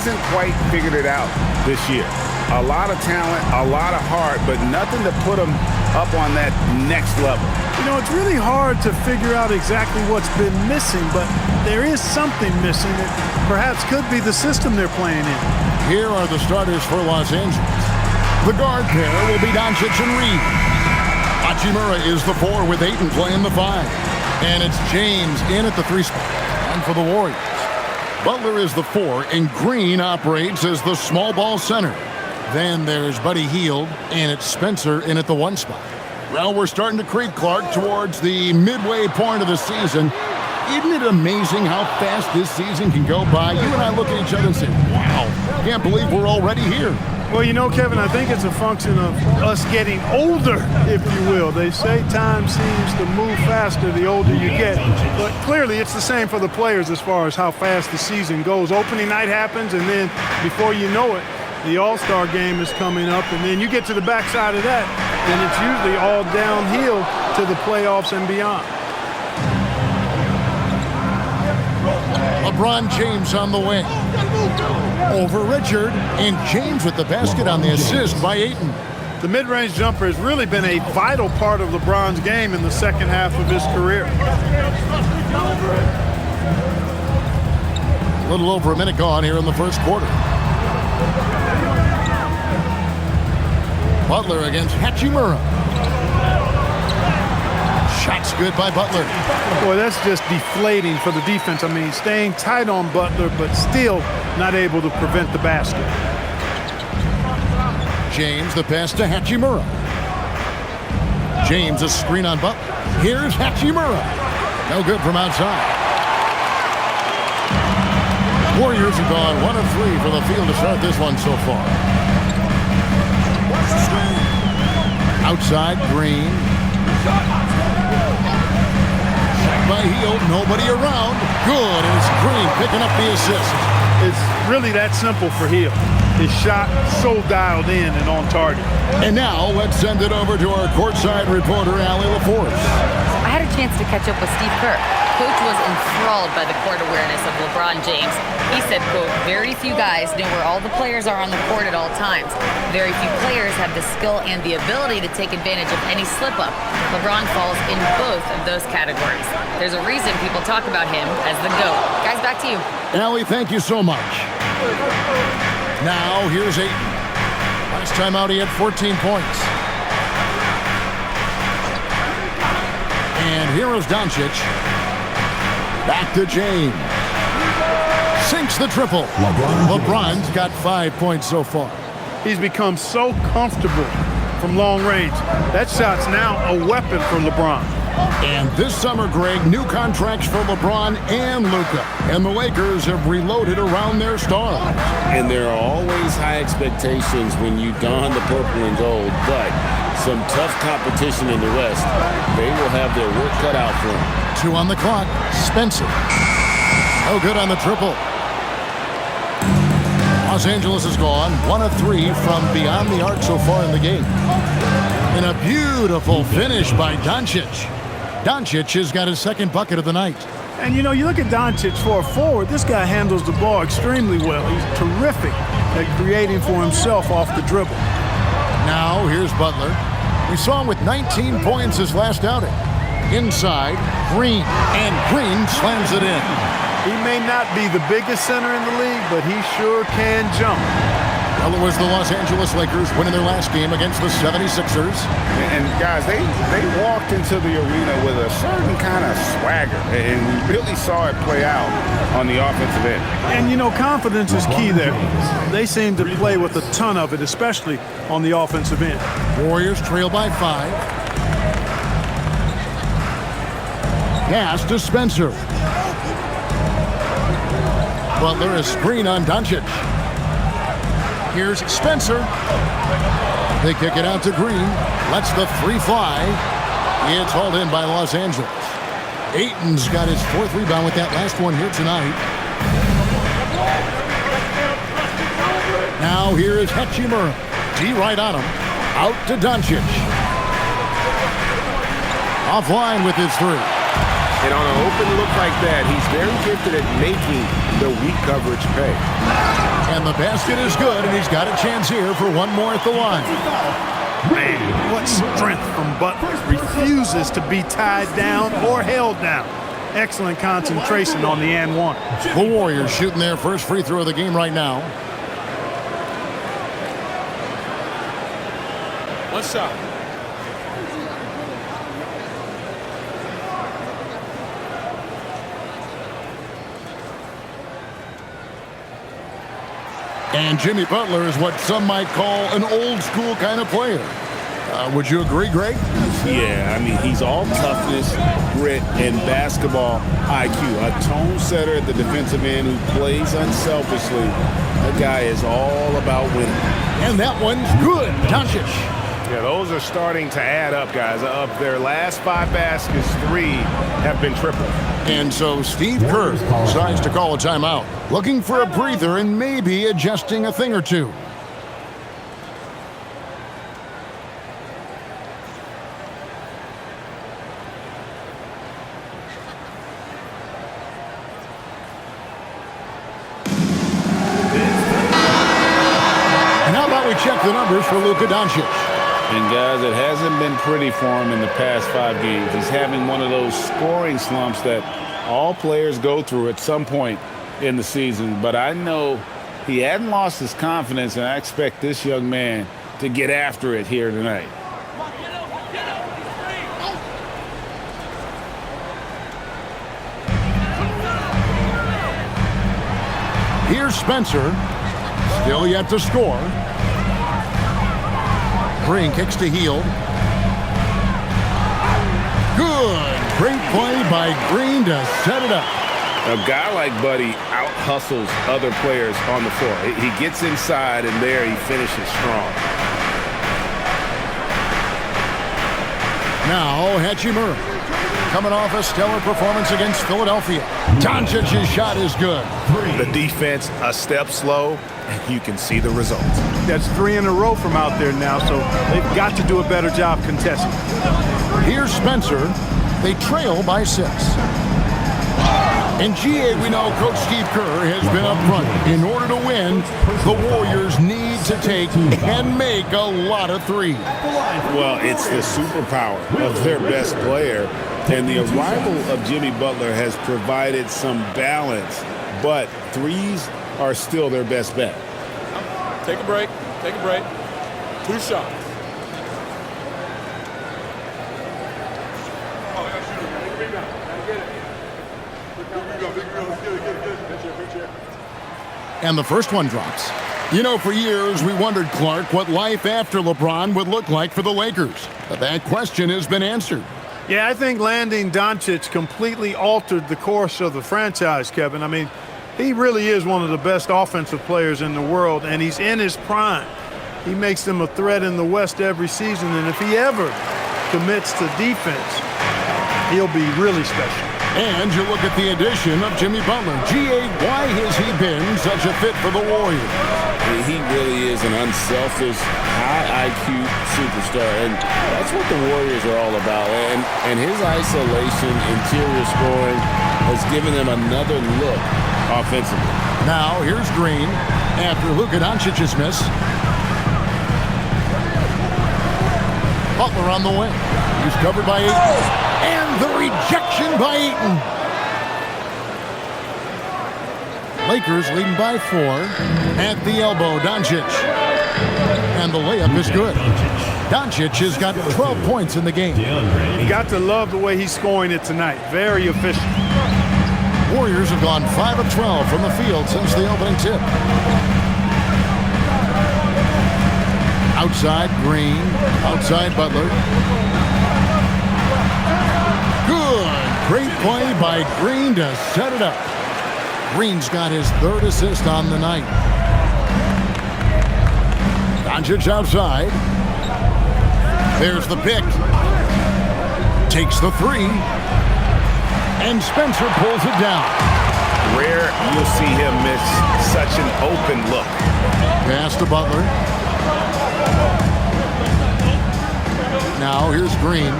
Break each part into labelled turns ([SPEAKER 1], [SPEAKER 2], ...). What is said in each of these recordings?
[SPEAKER 1] hasn't quite figured it out this year. A lot of talent, a lot of heart, but nothing to put him up on that next level.
[SPEAKER 2] You know, it's really hard to figure out exactly what's been missing, but there is something missing that perhaps could be the system they're playing in.
[SPEAKER 3] Here are the starters for Los Angeles. The guard pair will be Doncic and Reed. Hachimura is the 4 with Ayton playing the 5. And it's James in at the 3 spot. And for the Warriors, Butler is the 4, and Green operates as the small ball center. Then there's Buddy Hield, and it's Spencer in at the 1 spot. Well, we're starting to creep, Clark, towards the midway point of the season. Isn't it amazing how fast this season can go by? You and I look at each other and say, wow, can't believe we're already here.
[SPEAKER 2] Well, you know, Kevin, I think it's a function of us getting older, if you will. They say time seems to move faster the older you get. But clearly it's the same for the players as far as how fast the season goes. Opening night happens, and then before you know it, the All-Star game is coming up, and then you get to the backside of that, and it's usually all downhill to the playoffs and beyond.
[SPEAKER 3] LeBron James on the wing. Over Richard, and James with the basket on the assist by Ayton.
[SPEAKER 2] The mid-range jumper has really been a vital part of LeBron's game in the second half of his career.
[SPEAKER 3] A little over a minute gone here in the first quarter. Butler against Hachimura. Shots good by Butler.
[SPEAKER 2] Boy, that's just deflating for the defense. I mean, staying tight on Butler, but still not able to prevent the basket.
[SPEAKER 3] James, the pass to Hachimura. James, a screen on Butler. Here's Hachimura. No good from outside. Warriors have gone 1 of 3 for the field to start this one so far. Outside, Green. By Hield, nobody around. Good, and it's Green picking up the assist.
[SPEAKER 2] It's really that simple for Hield. His shot so dialed in and on target.
[SPEAKER 3] And now let's send it over to our courtside reporter, Allie LaForce.
[SPEAKER 4] I had a chance to catch up with Steve Kerr. Coach was enthralled by the court awareness of LeBron James. He said, quote, very few guys know where all the players are on the court at all times. Very few players have the skill and the ability to take advantage of any slip-up. LeBron falls in both of those categories. There's a reason people talk about him as the GOAT. Guys, back to you.
[SPEAKER 3] Allie, thank you so much. Now, here's Ayton. Last time out, he had 14 points. And here is Doncic. Back to James. Sinks the triple. LeBron's got 5 points so far.
[SPEAKER 2] He's become so comfortable from long range. That shot's now a weapon for LeBron.
[SPEAKER 3] And this summer, Greg, new contracts for LeBron and Luka. And the Lakers have reloaded around their stars.
[SPEAKER 1] And there are always high expectations when you don the purple and gold, but some tough competition in the West. They will have their work cut out for them.
[SPEAKER 3] 2 on the clock. Spencer. No good on the triple. Los Angeles has gone 1 of 3 from beyond the arc so far in the game. And a beautiful finish by Doncic. Doncic has got his second bucket of the night.
[SPEAKER 2] And, you know, you look at Doncic for a forward, this guy handles the ball extremely well. He's terrific at creating for himself off the dribble.
[SPEAKER 3] Now, here's Butler. We saw him with 19 points his last outing. Inside, Green. And Green slams it in.
[SPEAKER 2] He may not be the biggest center in the league, but he sure can jump.
[SPEAKER 3] Well, it was the Los Angeles Lakers winning their last game against the 76ers.
[SPEAKER 1] And guys, they walked into the arena with a certain kind of swagger, and we really saw it play out on the offensive end.
[SPEAKER 2] And, you know, confidence is key there. They seem to play with a ton of it, especially on the offensive end.
[SPEAKER 3] Warriors trail by 5. Pass to Spencer. Butler, a screen on Doncic. Here's Spencer. They kick it out to Green. Lets the 3 fly. It's hauled in by Los Angeles. Ayton's got his 4th rebound with that last one here tonight. Now here is Hachimura. D right on him. Out to Doncic. Offline with his 3.
[SPEAKER 1] And on an open look like that, he's very gifted at making the weak coverage pay.
[SPEAKER 3] And the basket is good, and he's got a chance here for one more at the line.
[SPEAKER 2] Man, what strength from Butler. Refuses to be tied down or held down. Excellent concentration on the and one.
[SPEAKER 3] The Warriors shooting their first free throw of the game right now.
[SPEAKER 1] One shot.
[SPEAKER 3] And Jimmy Butler is what some might call an old-school kind of player. Would you agree, Greg?
[SPEAKER 1] Yeah, I mean, he's all toughness, grit, and basketball IQ. A tone setter at the defensive end who plays unselfishly. That guy is all about winning.
[SPEAKER 3] And that one's good. Doncic.
[SPEAKER 5] Yeah, those are starting to add up, guys. Of their last 5 baskets, 3 have been triple.
[SPEAKER 3] And so Steve Kerr decides to call a timeout, looking for a breather and maybe adjusting a thing or two. And how about we check the numbers for Luka Doncic?
[SPEAKER 1] And, guys, it hasn't been pretty for him in the past 5 games. He's having one of those scoring slumps that all players go through at some point in the season. But I know he hadn't lost his confidence, and I expect this young man to get after it here tonight.
[SPEAKER 3] Here's Spencer, still yet to score. Green kicks to Hield. Good. Great play by Green to set it up.
[SPEAKER 1] A guy like Buddy out-hustles other players on the floor. He gets inside, and there he finishes strong.
[SPEAKER 3] Now, Hachimura, coming off a stellar performance against Philadelphia. Doncic's shot is good.
[SPEAKER 5] The defense a step slow, and you can see the results.
[SPEAKER 2] That's 3 in a row from out there now, so they've got to do a better job contesting.
[SPEAKER 3] Here's Spencer. They trail by 6. In GA, we know Coach Steve Kerr has been up front. In order to win, the Warriors need to take and make a lot of threes.
[SPEAKER 1] Well, it's the superpower of their best player, and the arrival of Jimmy Butler has provided some balance, but threes are still their best bet.
[SPEAKER 6] Take a break. Take a break. 2 shots.
[SPEAKER 3] And the first one drops. You know, for years we wondered, Clark, what life after LeBron would look like for the Lakers. But that question has been answered.
[SPEAKER 2] Yeah, I think landing Doncic completely altered the course of the franchise, Kevin. I mean, he really is one of the best offensive players in the world, and he's in his prime. He makes them a threat in the West every season, and if he ever commits to defense, he'll be really special.
[SPEAKER 3] And you look at the addition of Jimmy Butler. G.A., why has he been such a fit for the Warriors?
[SPEAKER 1] He really is an unselfish, high IQ superstar, and that's what the Warriors are all about. And his isolation, interior scoring has given them another look offensively.
[SPEAKER 3] Now, here's Green after Luka Doncic's miss. Butler on the wing. He's covered by Ayton. And the rejection by Ayton. Lakers leading by 4. At the elbow, Doncic. And the layup is good. Doncic has got 12 points in the game.
[SPEAKER 2] You've got to love the way he's scoring it tonight. Very efficient.
[SPEAKER 3] Warriors have gone 5 of 12 from the field since the opening tip. Outside, Green. Outside, Butler. Good. Great play by Green to set it up. Green's got his 3rd assist on the night. Doncic outside. There's the pick. Takes the 3. And Spencer pulls it down.
[SPEAKER 5] Rare you'll see him miss such an open look.
[SPEAKER 3] Pass to Butler. Now here's Green.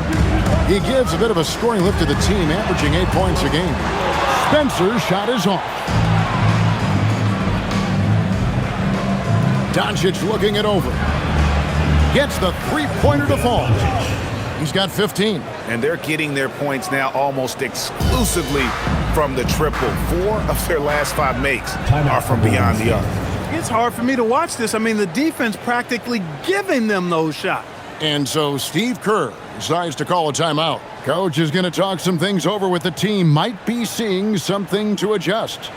[SPEAKER 3] He gives a bit of a scoring lift to the team, averaging 8 points a game. Spencer's shot is off. Doncic looking it over. Gets the three-pointer to fall. He's got 15.
[SPEAKER 5] And they're getting their points now almost exclusively from the triple. 4 of their last 5 makes are from beyond the arc.
[SPEAKER 2] It's hard for me to watch this. I mean, the defense practically giving them those shots.
[SPEAKER 3] And so Steve Kerr decides to call a timeout. Coach is going to talk some things over with the team. Might be seeing something to adjust.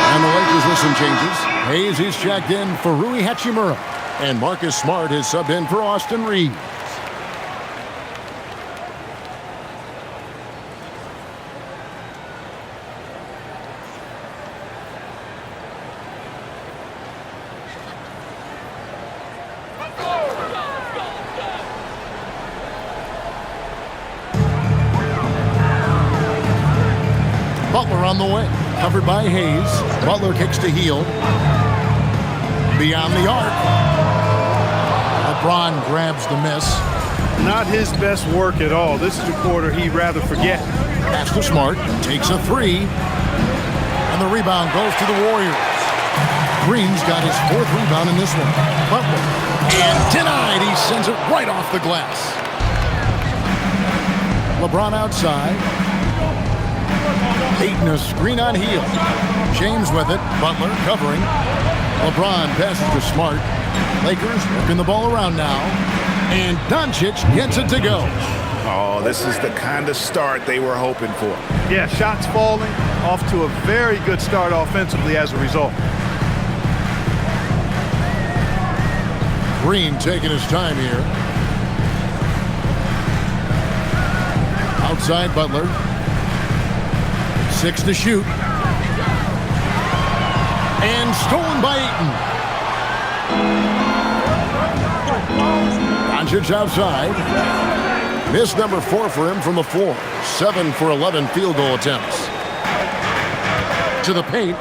[SPEAKER 3] And the Lakers with some changes. Hayes is checked in for Rui Hachimura. And Marcus Smart is subbed in for Austin Reeves. Butler on the way. Covered by Hayes. Butler kicks to Hield. Beyond the arc. LeBron grabs the miss.
[SPEAKER 2] Not his best work at all. This is a quarter he'd rather forget.
[SPEAKER 3] Pass to Smart. Takes a three. And the rebound goes to the Warriors. Green's got his 4th rebound in this one. Butler. And denied. He sends it right off the glass. LeBron outside. Ayton a screen on Hield. James with it. Butler covering. LeBron passes to Smart. Lakers working the ball around now. And Doncic gets it to go.
[SPEAKER 5] Oh, this is the kind of start they were hoping for.
[SPEAKER 2] Yeah, shots falling. Off to a very good start offensively as a result.
[SPEAKER 3] Green taking his time here. Outside Butler. 6 to shoot. And stolen by Ayton. Doncic outside. Miss number 4 for him from the floor. 7 for 11 field goal attempts. To the paint.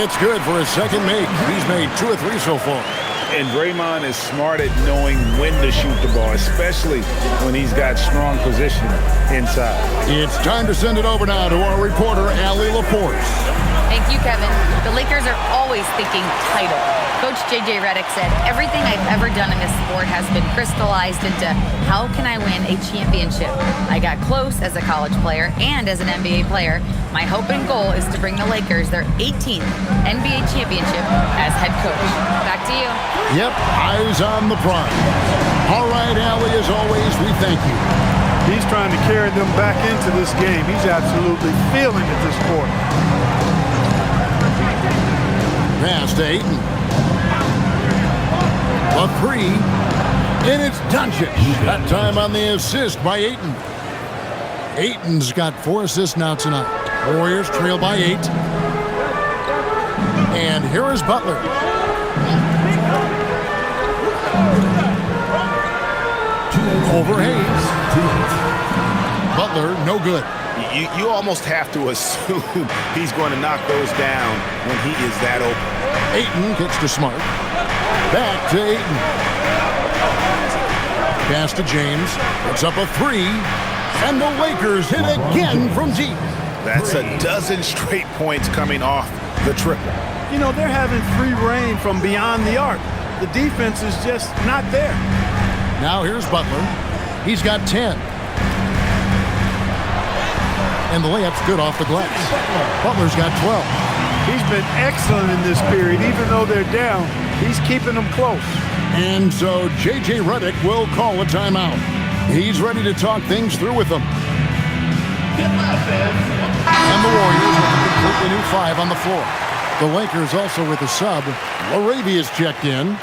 [SPEAKER 3] It's good for his second make. He's made 2 or 3 so far.
[SPEAKER 1] And Draymond is smart at knowing when to shoot the ball, especially when he's got strong position inside.
[SPEAKER 3] It's time to send it over now to our reporter, Allie LaForce.
[SPEAKER 4] Thank you, Kevin. The Lakers are always thinking title. Coach J.J. Redick said, everything I've ever done in this sport has been crystallized into how can I win a championship? I got close as a college player and as an NBA player. My hope and goal is to bring the Lakers their 18th NBA championship as head coach. Back to you.
[SPEAKER 3] Yep, eyes on the prize. All right, Allie, as always, we thank you.
[SPEAKER 2] He's trying to carry them back into this game. He's absolutely feeling it this quarter.
[SPEAKER 3] Pass to Ayton. A 3. And it's Doncic. That time on the assist by Ayton. Ayton's got 4 assists now tonight. Warriors trail by 8. And here is Butler. Over Hayes. Butler, no good.
[SPEAKER 5] You almost have to assume he's going to knock those down when he is that open.
[SPEAKER 3] Ayton gets to Smart. Back to Ayton. Pass to James. It's up a 3. And the Lakers hit again from deep.
[SPEAKER 5] That's a dozen straight points coming off the triple.
[SPEAKER 2] You know, they're having free reign from beyond the arc. The defense is just not there.
[SPEAKER 3] Now here's Butler. He's got 10. And the layup's good off the glass. Butler's got 12.
[SPEAKER 2] He's been excellent in this period. Even though they're down, he's keeping them close.
[SPEAKER 3] And so J.J. Redick will call a timeout. He's ready to talk things through with them. And the Warriors with a completely new 5 on the floor. The Lakers also with a sub. Laravia's checked in.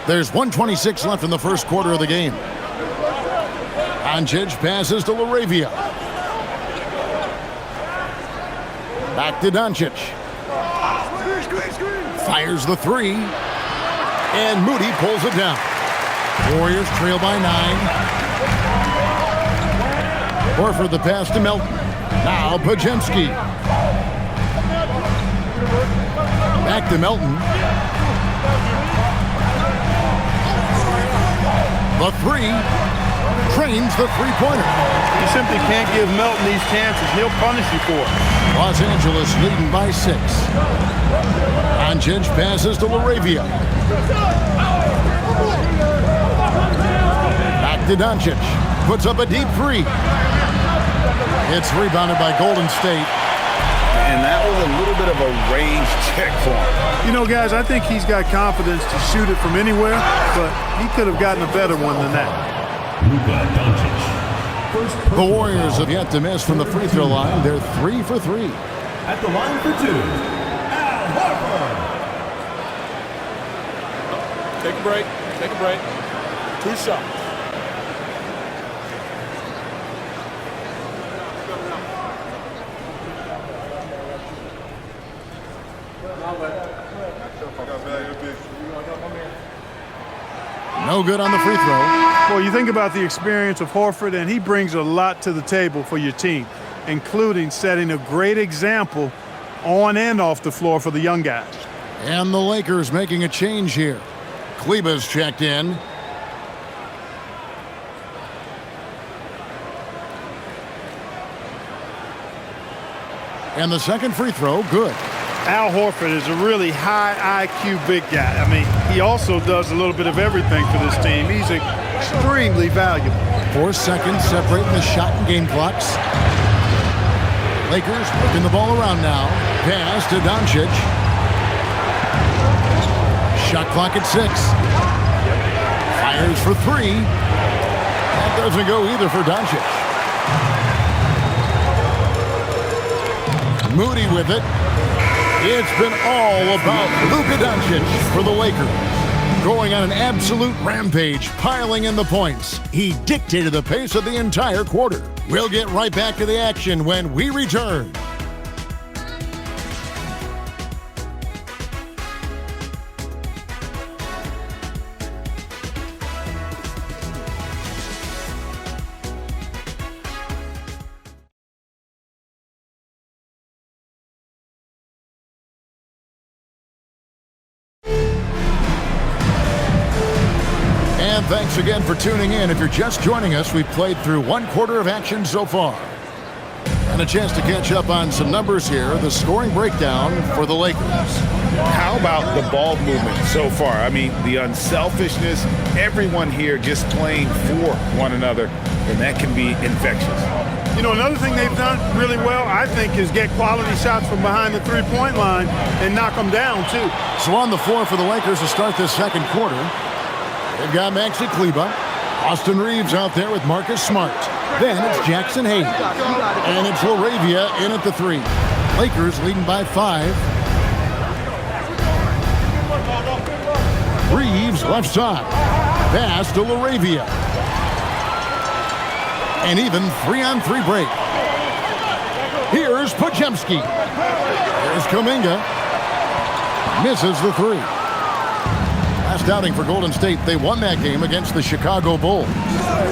[SPEAKER 3] There's 1:26 left in the first quarter of the game. Doncic passes to Laravia. Back to Doncic. Fires the three. And Moody pulls it down. Warriors trail by 9. Horford the pass to Melton. Now Podziemski. Back to Melton. The three. Trains the three-pointer.
[SPEAKER 2] You simply can't give Melton these chances. He'll punish you for it.
[SPEAKER 3] Los Angeles leading by 6. Doncic passes to LaRavia. Back to Doncic. Puts up a deep three. It's rebounded by Golden State.
[SPEAKER 5] And that was a little bit of a range check for him.
[SPEAKER 2] You know, guys, I think he's got confidence to shoot it from anywhere, but he could have gotten a better one than that.
[SPEAKER 3] The Warriors have yet to miss from the free throw line. They're 3 for 3.
[SPEAKER 7] At the line for 2, Al Horford.
[SPEAKER 6] Take a break. Take a break. 2 shots.
[SPEAKER 3] No good on the free throw.
[SPEAKER 2] Well, you think about the experience of Horford, and he brings a lot to the table for your team, including setting a great example on and off the floor for the young guys.
[SPEAKER 3] And the Lakers making a change here. Kleba's checked in. And the second free throw, good.
[SPEAKER 2] Al Horford is a really high IQ big guy. I mean, he also does a little bit of everything for this team. He's extremely valuable.
[SPEAKER 3] 4 seconds separating the shot and game clocks. Lakers working the ball around now. Pass to Doncic. Shot clock at 6. Fires for 3. That doesn't go either for Doncic. Moody with it. It's been all about Luka Doncic for the Lakers. Going on an absolute rampage, piling in the points. He dictated the pace of the entire quarter. We'll get right back to the action when we return. Thanks again for tuning in. If you're just joining us, we've played through 1 quarter of action so far. And a chance to catch up on some numbers here. The scoring breakdown for the Lakers.
[SPEAKER 5] How about the ball movement so far? I mean, the unselfishness, everyone here just playing for one another, and that can be infectious.
[SPEAKER 2] You know, another thing they've done really well, I think, is get quality shots from behind the three-point line and knock them down, too.
[SPEAKER 3] So on the floor for the Lakers to start this second quarter, they've got Maxi Kleber. Austin Reeves out there with Marcus Smart. Then it's Jackson Hayes. And it's LaRavia in at the 3. Lakers leading by 5. Reeves left side. Pass to LaRavia. And even 3-on-3 break. Here's Podziemski. Here's Kuminga. Misses the 3. Last outing for Golden State, they won that game against the Chicago Bulls.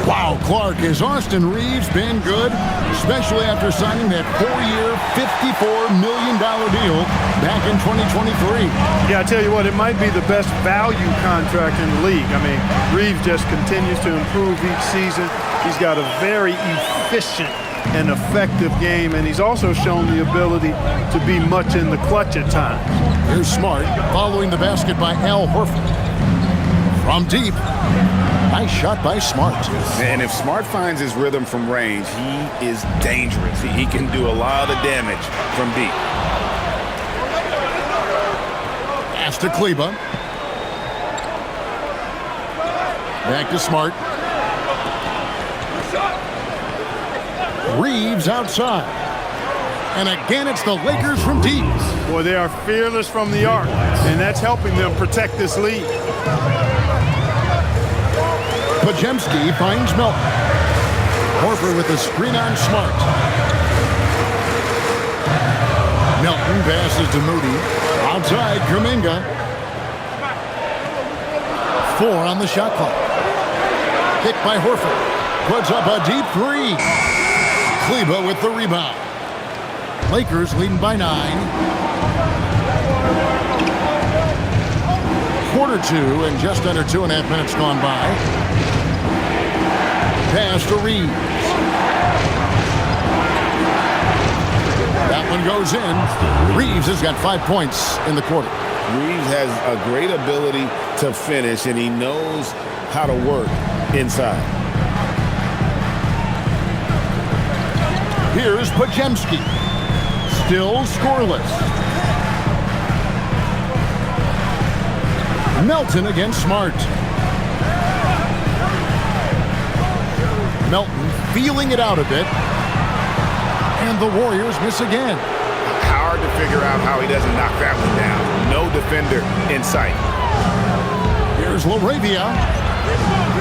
[SPEAKER 3] Wow, Clark, has Austin Reeves been good, especially after signing that 4-year, $54 million deal back in 2023.
[SPEAKER 2] Yeah, I tell you what, it might be the best value contract in the league. I mean, Reeves just continues to improve each season. He's got a very efficient and effective game, and he's also shown the ability to be much in the clutch at times.
[SPEAKER 3] Here's Smart following the basket by Al Horford. From deep, nice shot by Smart.
[SPEAKER 5] And if Smart finds his rhythm from range, he is dangerous. He can do a lot of damage from deep.
[SPEAKER 3] Pass to Kleber. Back to Smart. Reeves outside. And again, it's the Lakers from deep.
[SPEAKER 2] Boy, they are fearless from the arc, and that's helping them protect this lead.
[SPEAKER 3] Podziemski finds Melton. Horford with the screen on Smart. Melton passes to Moody. Outside, Kuminga. 4 on the shot clock. Picked by Horford. Puts up a deep 3. Kleber with the rebound. Lakers leading by 9. Quarter 2 and just under 2.5 minutes gone by. Pass to Reeves. That one goes in. Reeves has got 5 points in the quarter.
[SPEAKER 5] Reeves has a great ability to finish, and he knows how to work inside.
[SPEAKER 3] Here's Podziemski. Still scoreless. Melton against Smart. Melton feeling it out a bit. And the Warriors miss again.
[SPEAKER 5] Hard to figure out how he doesn't knock that one down. No defender in sight.
[SPEAKER 3] Here's LaRavia.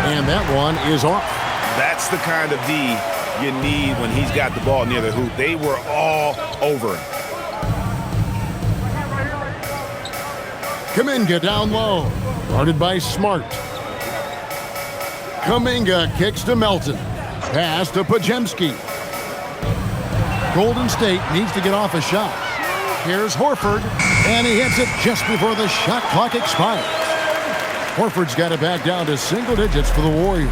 [SPEAKER 3] And that one is off.
[SPEAKER 5] That's the kind of D you need when he's got the ball near the hoop. They were all over him.
[SPEAKER 3] Kuminga down low. Guarded by Smart. Kuminga kicks to Melton. Pass to Podziemski. Golden State needs to get off a shot. Here's Horford, and he hits it just before the shot clock expires. Horford's got it back down to single digits for the Warriors.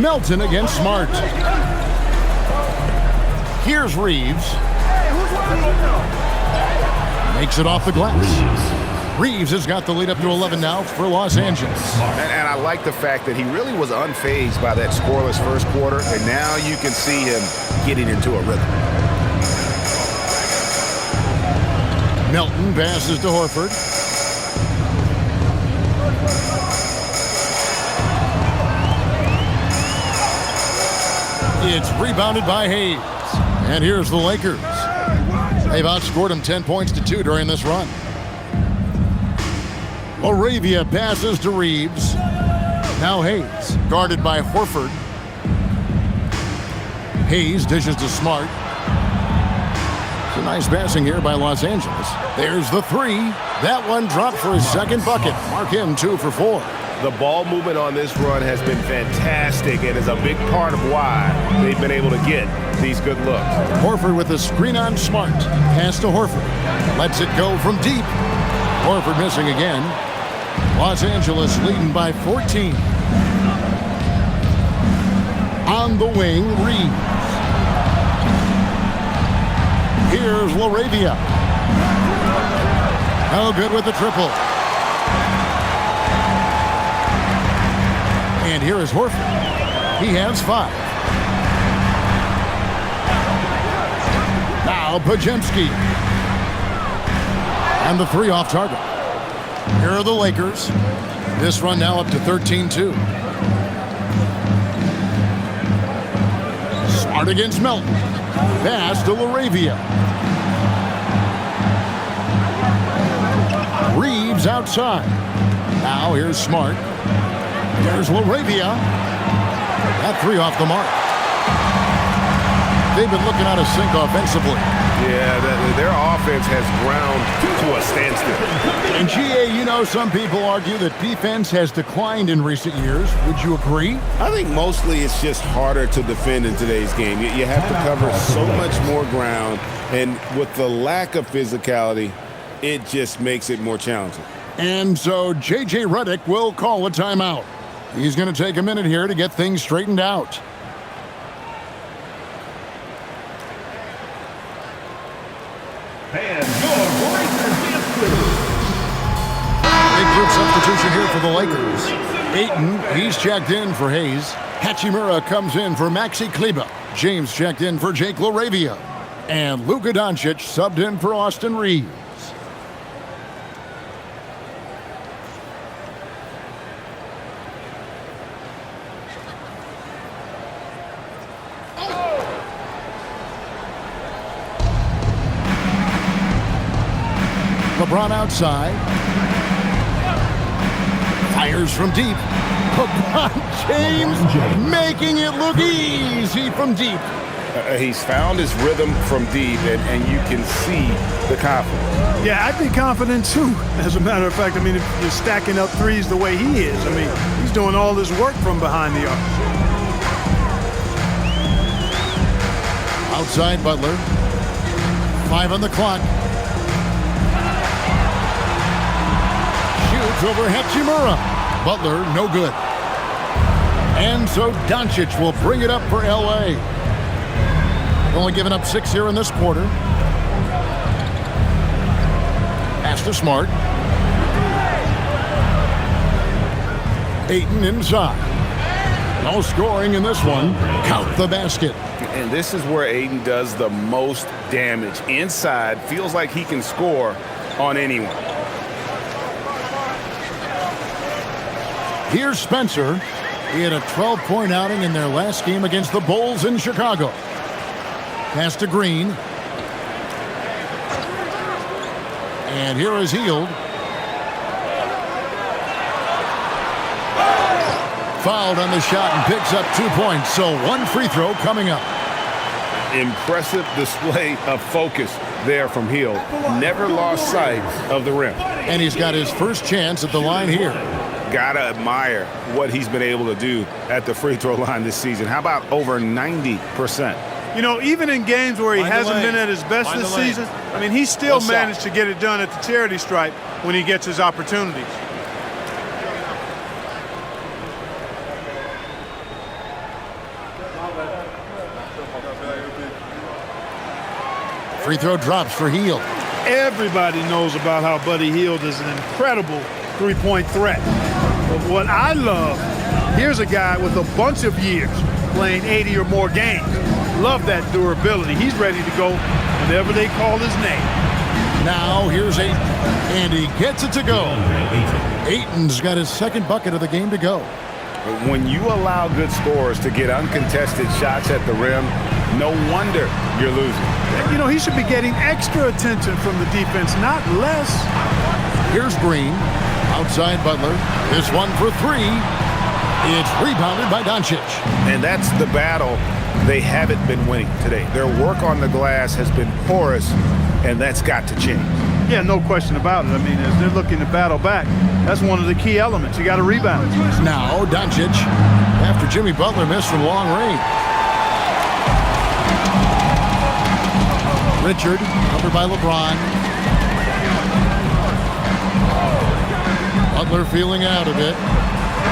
[SPEAKER 3] Melton against Smart. Here's Reeves. Makes it off the glass. Reeves has got the lead up to 11 now for Los Angeles.
[SPEAKER 5] And I like the fact that he really was unfazed by that scoreless first quarter, and now you can see him getting into a rhythm.
[SPEAKER 3] Melton passes to Horford. It's rebounded by Hayes. And here's the Lakers. They've outscored him 10 points to 2 during this run. LaRavia passes to Reeves. Now Hayes, guarded by Horford. Hayes dishes to Smart. It's a nice passing here by Los Angeles. There's the 3. That one dropped for his second bucket. Mark him 2 for 4.
[SPEAKER 5] The ball movement on this run has been fantastic and is a big part of why they've been able to get these good looks.
[SPEAKER 3] Horford with a screen on Smart. Pass to Horford. Lets it go from deep. Horford missing again. Los Angeles leading by 14. On the wing, Reeves. Here's LaRavia. No good with the triple. And here is Horford. He has 5. Now Podziemski. And the 3 off target. Here are the Lakers. This run now up to 13-2. Smart against Melton. Pass to LaRavia. Reeves outside. Now here's Smart. There's LaRavia. That 3 off the mark. They've been looking out of sync offensively.
[SPEAKER 5] Yeah, their offense has ground to a standstill.
[SPEAKER 3] And GA, you know, some people argue that defense has declined in recent years. Would you agree?
[SPEAKER 5] I think mostly it's just harder to defend in today's game. You have to cover so much more ground, and with the lack of physicality, it just makes it more challenging.
[SPEAKER 3] And so J.J. Redick will call a timeout. He's going to take a minute here to get things straightened out.
[SPEAKER 7] And your voice
[SPEAKER 3] Big group substitution here for the Lakers. Ayton, he's checked in for Hayes. Hachimura comes in for Maxi Kleber. James checked in for Jake LaRavia. And Luka Doncic subbed in for Austin Reeves. LeBron outside. Fires from deep. LeBron James making it look easy from deep.
[SPEAKER 1] He's found his rhythm from deep, and you can see the confidence.
[SPEAKER 2] Yeah, I'd be confident too. As a matter of fact, I mean, if you're stacking up threes the way he is, I mean, he's doing all this work from behind the arc.
[SPEAKER 3] Outside Butler. 5 on the clock. Shoots over Hachimura. Butler, no good. And so Doncic will bring it up for L.A. Only giving up 6 here in this quarter. Pass to Smart. Ayton inside. No scoring in this one. Count the basket.
[SPEAKER 1] And this is where Ayton does the most damage. Inside, feels like he can score on anyone.
[SPEAKER 3] Here's Spencer. He had a 12-point outing in their last game against the Bulls in Chicago. Pass to Green. And here is Hield. Fouled on the shot and picks up 2 points. So 1 free throw coming up.
[SPEAKER 1] Impressive display of focus there from Hield. Never lost sight of the rim.
[SPEAKER 3] And he's got his first chance at the line here.
[SPEAKER 1] Gotta admire what he's been able to do at the free throw line this season. How about over 90%?
[SPEAKER 2] You know, even in games where he hasn't been at his best this season, I mean, he's still managed to get it done at the charity stripe when he gets his opportunities.
[SPEAKER 3] Free throw drops for Hield.
[SPEAKER 2] Everybody knows about how Buddy Hield is an incredible three-point threat. But what I love, here's a guy with a bunch of years playing 80 or more games. Love that durability. He's ready to go whenever they call his name.
[SPEAKER 3] Now here's Ayton, and he gets it to go. Ayton's got his second bucket of the game to go.
[SPEAKER 1] When you allow good scorers to get uncontested shots at the rim, no wonder you're losing.
[SPEAKER 2] You know, he should be getting extra attention from the defense, not less.
[SPEAKER 3] Here's Green. Outside Butler. This one for 3. It's rebounded by Doncic.
[SPEAKER 1] And that's the battle they haven't been winning today. Their work on the glass has been porous, and that's got to change.
[SPEAKER 2] Yeah, no question about it. I mean, as they're looking to battle back, that's one of the key elements. You got to rebound.
[SPEAKER 3] Now Doncic, after Jimmy Butler missed from long range. Richard, covered by LeBron. Butler feeling out a bit.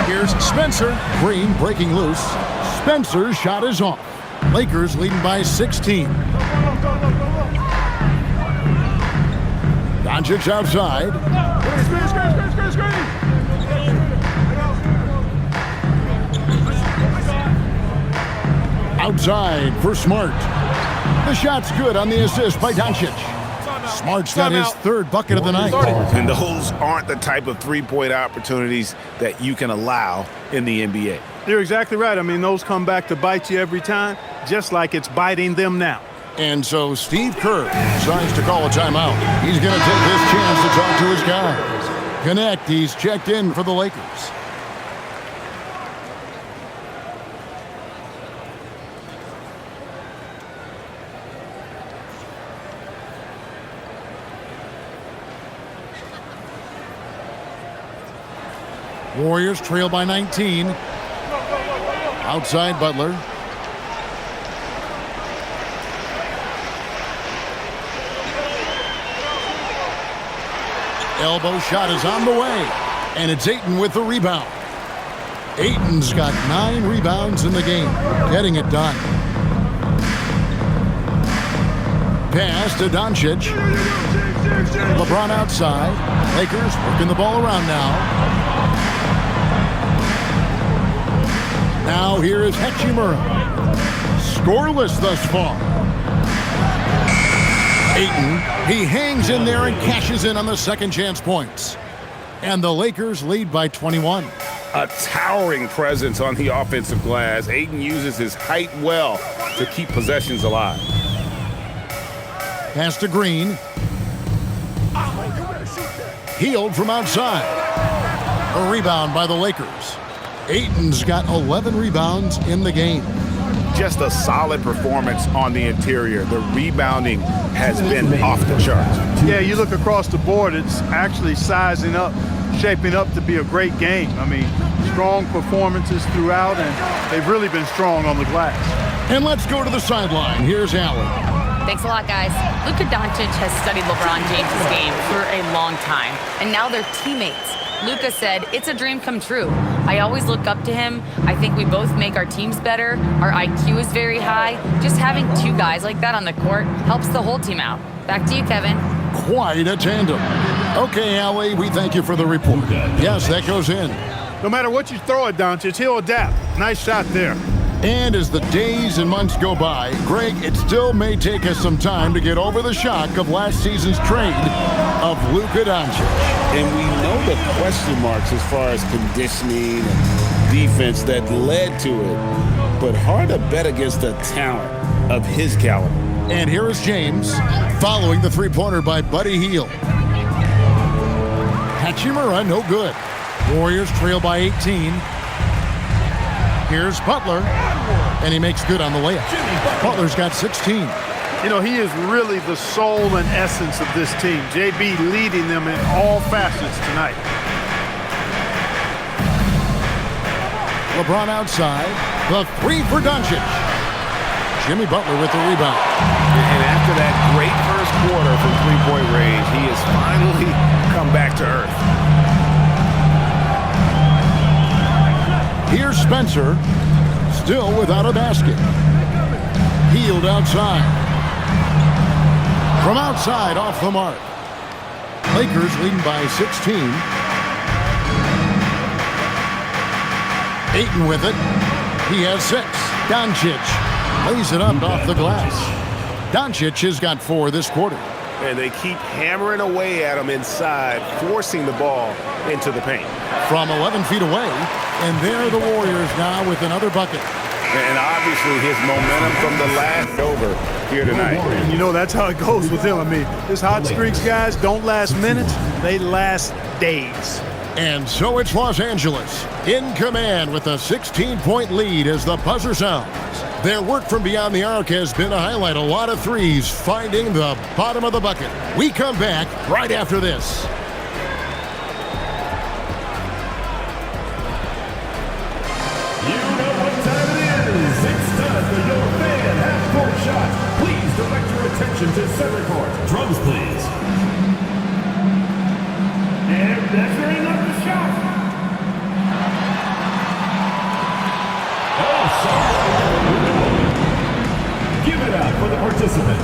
[SPEAKER 3] Here's Spencer. Green breaking loose. Spencer's shot is off. Lakers leading by 16. Doncic outside. Outside for Smart. The shot's good on the assist by Doncic. Smart's got his third bucket of the night.
[SPEAKER 1] And those aren't the type of three-point opportunities that you can allow in the NBA.
[SPEAKER 2] You're exactly right. I mean, those come back to bite you every time, just like it's biting them now.
[SPEAKER 3] And so Steve Kerr decides to call a timeout. He's going to take this chance to talk to his guys. Connect, he's checked in for the Lakers. Warriors trail by 19. Outside Butler. Elbow shot is on the way. And it's Ayton with the rebound. Ayton's got 9 rebounds in the game. Getting it done. Pass to Doncic. LeBron outside. Lakers working the ball around now. Now here is Hachimura. Scoreless thus far. Ayton, he hangs in there and cashes in on the second chance points. And the Lakers lead by 21.
[SPEAKER 1] A towering presence on the offensive glass. Ayton uses his height well to keep possessions alive.
[SPEAKER 3] Pass to Green. Hield from outside. A rebound by the Lakers. Ayton's got 11 rebounds in the game.
[SPEAKER 1] just a solid performance on the interior. The rebounding has been off the charts.
[SPEAKER 2] Yeah, you look across the board, it's actually sizing up, shaping up to be a great game. I mean, strong performances throughout, and they've really been strong on the glass.
[SPEAKER 3] And let's go to the sideline. Here's Allie.
[SPEAKER 4] Thanks a lot, guys. Luka Doncic has studied LeBron James' game for a long time, and now they're teammates. Luka said, "It's a dream come true. I always look up to him. I think we both make our teams better. Our IQ is very high. Just having two guys like that on the court helps the whole team out." Back to you, Kevin.
[SPEAKER 3] Quite a tandem. Okay, Allie, we thank you for the report. Yes, that goes in.
[SPEAKER 2] No matter what you throw at Doncic, he'll adapt. Nice shot there.
[SPEAKER 3] And as the days and months go by, Greg, it still may take us some time to get over the shock of last season's trade of Luka Doncic.
[SPEAKER 5] And we know the question marks as far as conditioning and defense that led to it. But hard to bet against the talent of his caliber.
[SPEAKER 3] And here is James following the three-pointer by Buddy Hield. Hachimura, no good. Warriors trail by 18. Here's Butler, and he makes good on the layup. Butler's got 16.
[SPEAKER 2] You know, he is really the soul and essence of this team. JB leading them in all facets tonight.
[SPEAKER 3] LeBron outside. The three for Doncic. Jimmy Butler with the rebound.
[SPEAKER 1] And after that great first quarter from three-point range, he has finally come back to earth.
[SPEAKER 3] Here's Spencer, still without a basket. Hield outside. From outside, off the mark. Lakers leading by 16. Ayton with it. He has 6. Doncic lays it up off the glass. Doncic has got 4 this quarter.
[SPEAKER 5] And they keep hammering away at him inside, forcing the ball into the paint.
[SPEAKER 3] From 11 feet away, and there are the Warriors now with another bucket.
[SPEAKER 5] And obviously his momentum from the last over here tonight.
[SPEAKER 2] And you know, that's how it goes with him. I mean, his hot streaks, guys, don't last minutes. They last days.
[SPEAKER 3] And so it's Los Angeles in command with a 16-point lead as the buzzer sounds. Their work from beyond the arc has been to highlight a lot of threes, finding the bottom of the bucket. We come back right after this.
[SPEAKER 7] You know what time it is. It's time for your fan half-court shot. Please direct your attention to center court. Drums, please. And that's very enough the shot. Oh, sorry. Give it up for the participant.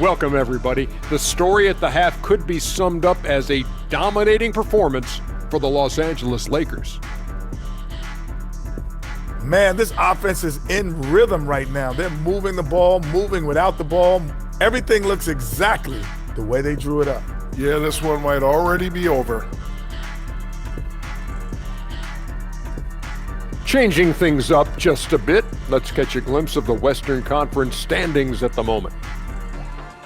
[SPEAKER 8] Welcome, everybody. The story at the half could be summed up as a dominating performance for the Los Angeles Lakers.
[SPEAKER 9] Man, this offense is in rhythm right now. They're moving the ball, moving without the ball. Everything looks exactly the way they drew it up.
[SPEAKER 10] Yeah, this one might already be over.
[SPEAKER 8] Changing things up just a bit, let's catch a glimpse of the Western Conference standings at the moment.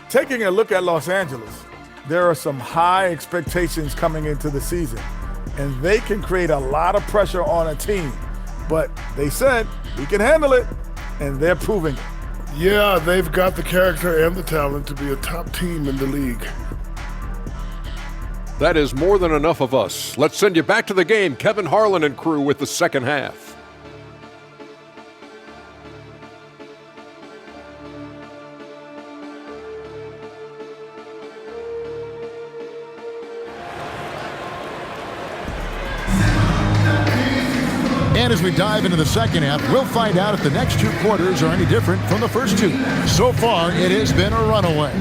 [SPEAKER 9] Taking a look at Los Angeles, there are some high expectations coming into the season, and they can create a lot of pressure on a team. But they said, we can handle it, and they're proving it.
[SPEAKER 10] Yeah, they've got the character and the talent to be a top team in the league.
[SPEAKER 8] That is more than enough of us. Let's send you back to the game. Kevin Harlan and crew with the second half.
[SPEAKER 3] And as we dive into the second half, we'll find out if the next 2 quarters are any different from the first 2. So far, it has been a runaway.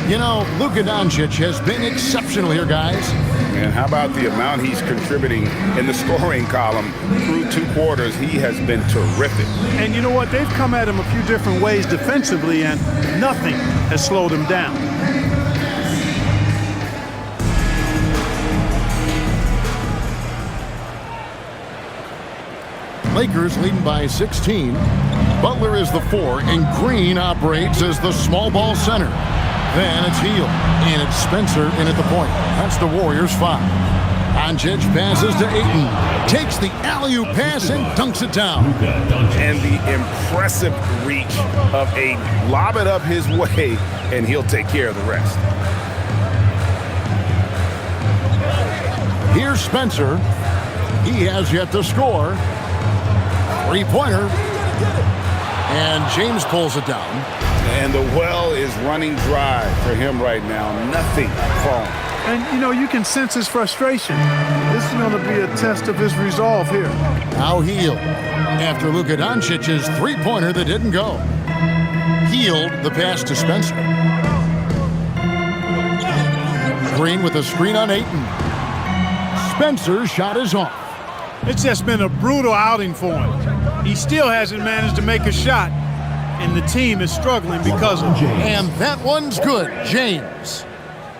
[SPEAKER 3] You know, Luka Doncic has been exceptional here, guys.
[SPEAKER 1] And how about the amount he's contributing in the scoring column through 2 quarters? He has been terrific.
[SPEAKER 2] And you know what? They've come at him a few different ways defensively, and nothing has slowed him down.
[SPEAKER 3] Lakers leading by 16. Butler is the 4, and Green operates as the small ball center. Then it's Hield, and it's Spencer in at the point. That's the Warriors' 5. Doncic passes to Ayton, takes the alley-oop pass and dunks it down.
[SPEAKER 5] And the impressive reach of Ayton. Lob it up his way, and he'll take care of the rest.
[SPEAKER 3] Here's Spencer. He has yet to score. Three-pointer. And James pulls it down.
[SPEAKER 5] And the well is running dry for him right now. Nothing falling.
[SPEAKER 2] And, you know, you can sense his frustration. This is going to be a test of his resolve here.
[SPEAKER 3] Now Hield. After Luka Doncic's three-pointer that didn't go. Hield the pass to Spencer. Green with a screen on Ayton. Spencer's shot is off.
[SPEAKER 2] It's just been a brutal outing for him. He still hasn't managed to make a shot, and the team is struggling because of him.
[SPEAKER 3] And that one's good. James.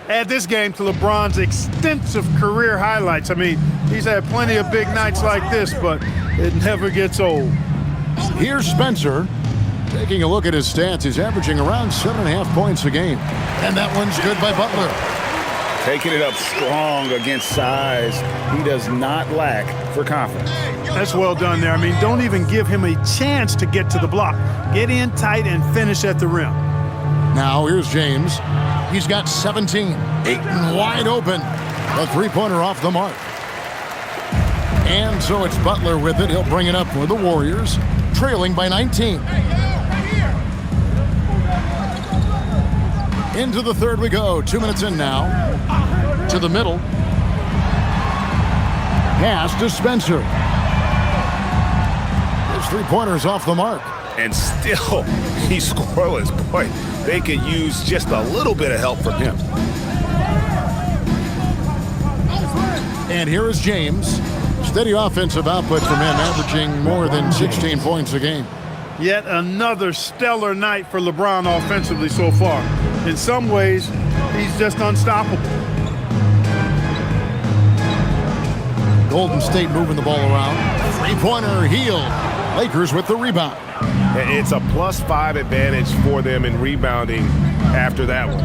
[SPEAKER 2] Add this game to LeBron's extensive career highlights. I mean, he's had plenty of big nights like this, but it never gets old.
[SPEAKER 3] Here's Spencer. Taking a look at his stats, he's averaging around 7.5 points a game. And that one's good by Butler.
[SPEAKER 1] Taking it up strong against size. He does not lack for confidence.
[SPEAKER 2] That's well done there. I mean, don't even give him a chance to get to the block. Get in tight and finish at the rim.
[SPEAKER 3] Now here's James. He's got 17. Ayton wide open. A three-pointer off the mark. And so it's Butler with it. He'll bring it up for the Warriors, trailing by 19. Into the third we go. 2 minutes in now. To the middle. Pass to Spencer. His three-pointer's off the mark.
[SPEAKER 5] And still, he's scoreless. Boy, they could use just a little bit of help from him.
[SPEAKER 3] And here is James. Steady offensive output from him, averaging more than 16 points a game.
[SPEAKER 2] Yet another stellar night for LeBron offensively so far. In some ways, he's just unstoppable.
[SPEAKER 3] Golden State moving the ball around. Three-pointer, Hield. Lakers with the rebound.
[SPEAKER 5] It's a +5 advantage for them in rebounding after that one.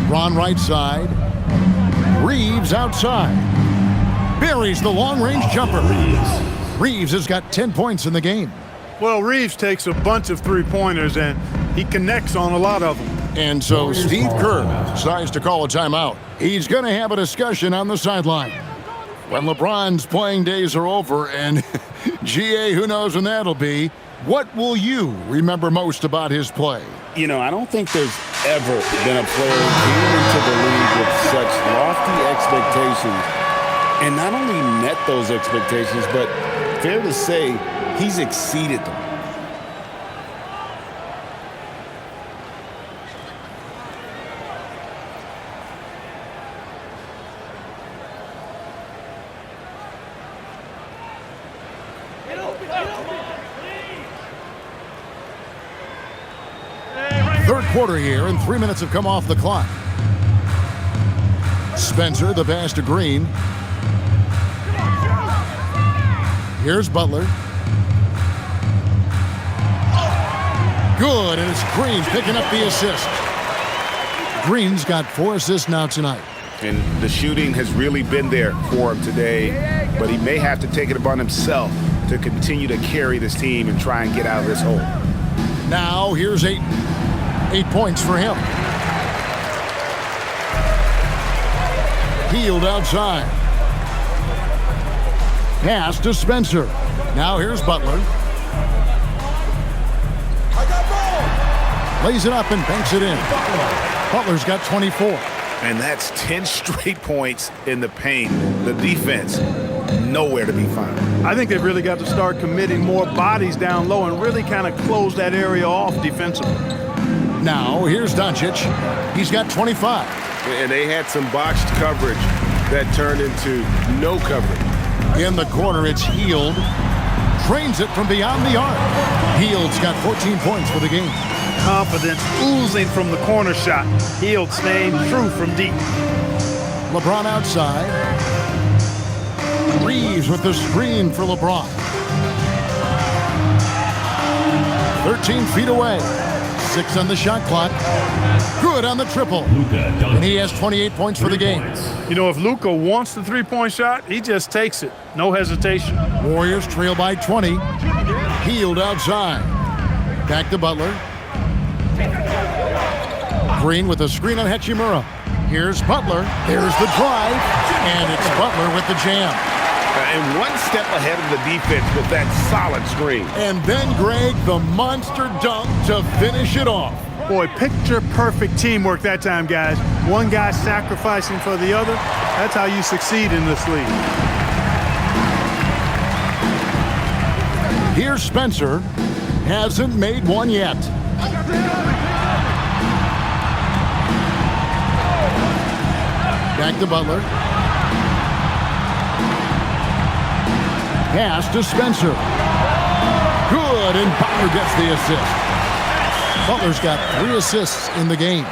[SPEAKER 3] Ron right side. Reeves outside. Buries the long-range jumper. Reeves has got 10 points in the game.
[SPEAKER 2] Well, Reeves takes a bunch of three-pointers, and he connects on a lot of them.
[SPEAKER 3] And so Steve Kerr decides to call a timeout. He's going to have a discussion on the sideline. When LeBron's playing days are over, and GA, who knows when that'll be, what will you remember most about his play?
[SPEAKER 1] You know, I don't think there's ever been a player who came into the league with such lofty expectations and not only met those expectations, but fair to say, he's exceeded them.
[SPEAKER 3] Third quarter here, and 3 minutes have come off the clock. Spencer, the pass to Green. Here's Butler. Good, and it's Green picking up the assist. Green's got 4 assists now tonight.
[SPEAKER 5] And the shooting has really been there for him today, but he may have to take it upon himself to continue to carry this team and try and get out of this hole.
[SPEAKER 3] Now here's Ayton. 8 points for him. Hield outside. Pass to Spencer. Now here's Butler. Lays it up and banks it in. Butler's got 24.
[SPEAKER 5] And that's 10 straight points in the paint. The defense, nowhere to be found.
[SPEAKER 2] I think they've really got to start committing more bodies down low and really kind of close that area off defensively.
[SPEAKER 3] Now here's Doncic. He's got 25.
[SPEAKER 5] And they had some botched coverage that turned into no coverage.
[SPEAKER 3] In the corner, it's Hield. Drains it from beyond the arc. Hield's got 14 points for the game.
[SPEAKER 2] Confidence oozing from the corner shot. Hield staying true from deep.
[SPEAKER 3] LeBron outside. Reeves with the screen for LeBron. 13 feet away. 6 on the shot clock. Good on the triple. And he has 28 points for the game.
[SPEAKER 2] You know, if Luka wants the three-point shot, he just takes it. No hesitation.
[SPEAKER 3] Warriors trail by 20. Healed outside. Back to Butler. Green with a screen on Hachimura. Here's Butler. There's the drive. And it's Butler with the jam.
[SPEAKER 5] And one step ahead of the defense with that solid screen.
[SPEAKER 3] And then Greg, the monster dunk to finish it off.
[SPEAKER 2] Boy, picture-perfect teamwork that time, guys. One guy sacrificing for the other. That's how you succeed in this league.
[SPEAKER 3] Here's Spencer. Hasn't made one yet. Back to Butler. Pass to Spencer. Good, and Butler gets the assist. Butler's got 3 assists in the game.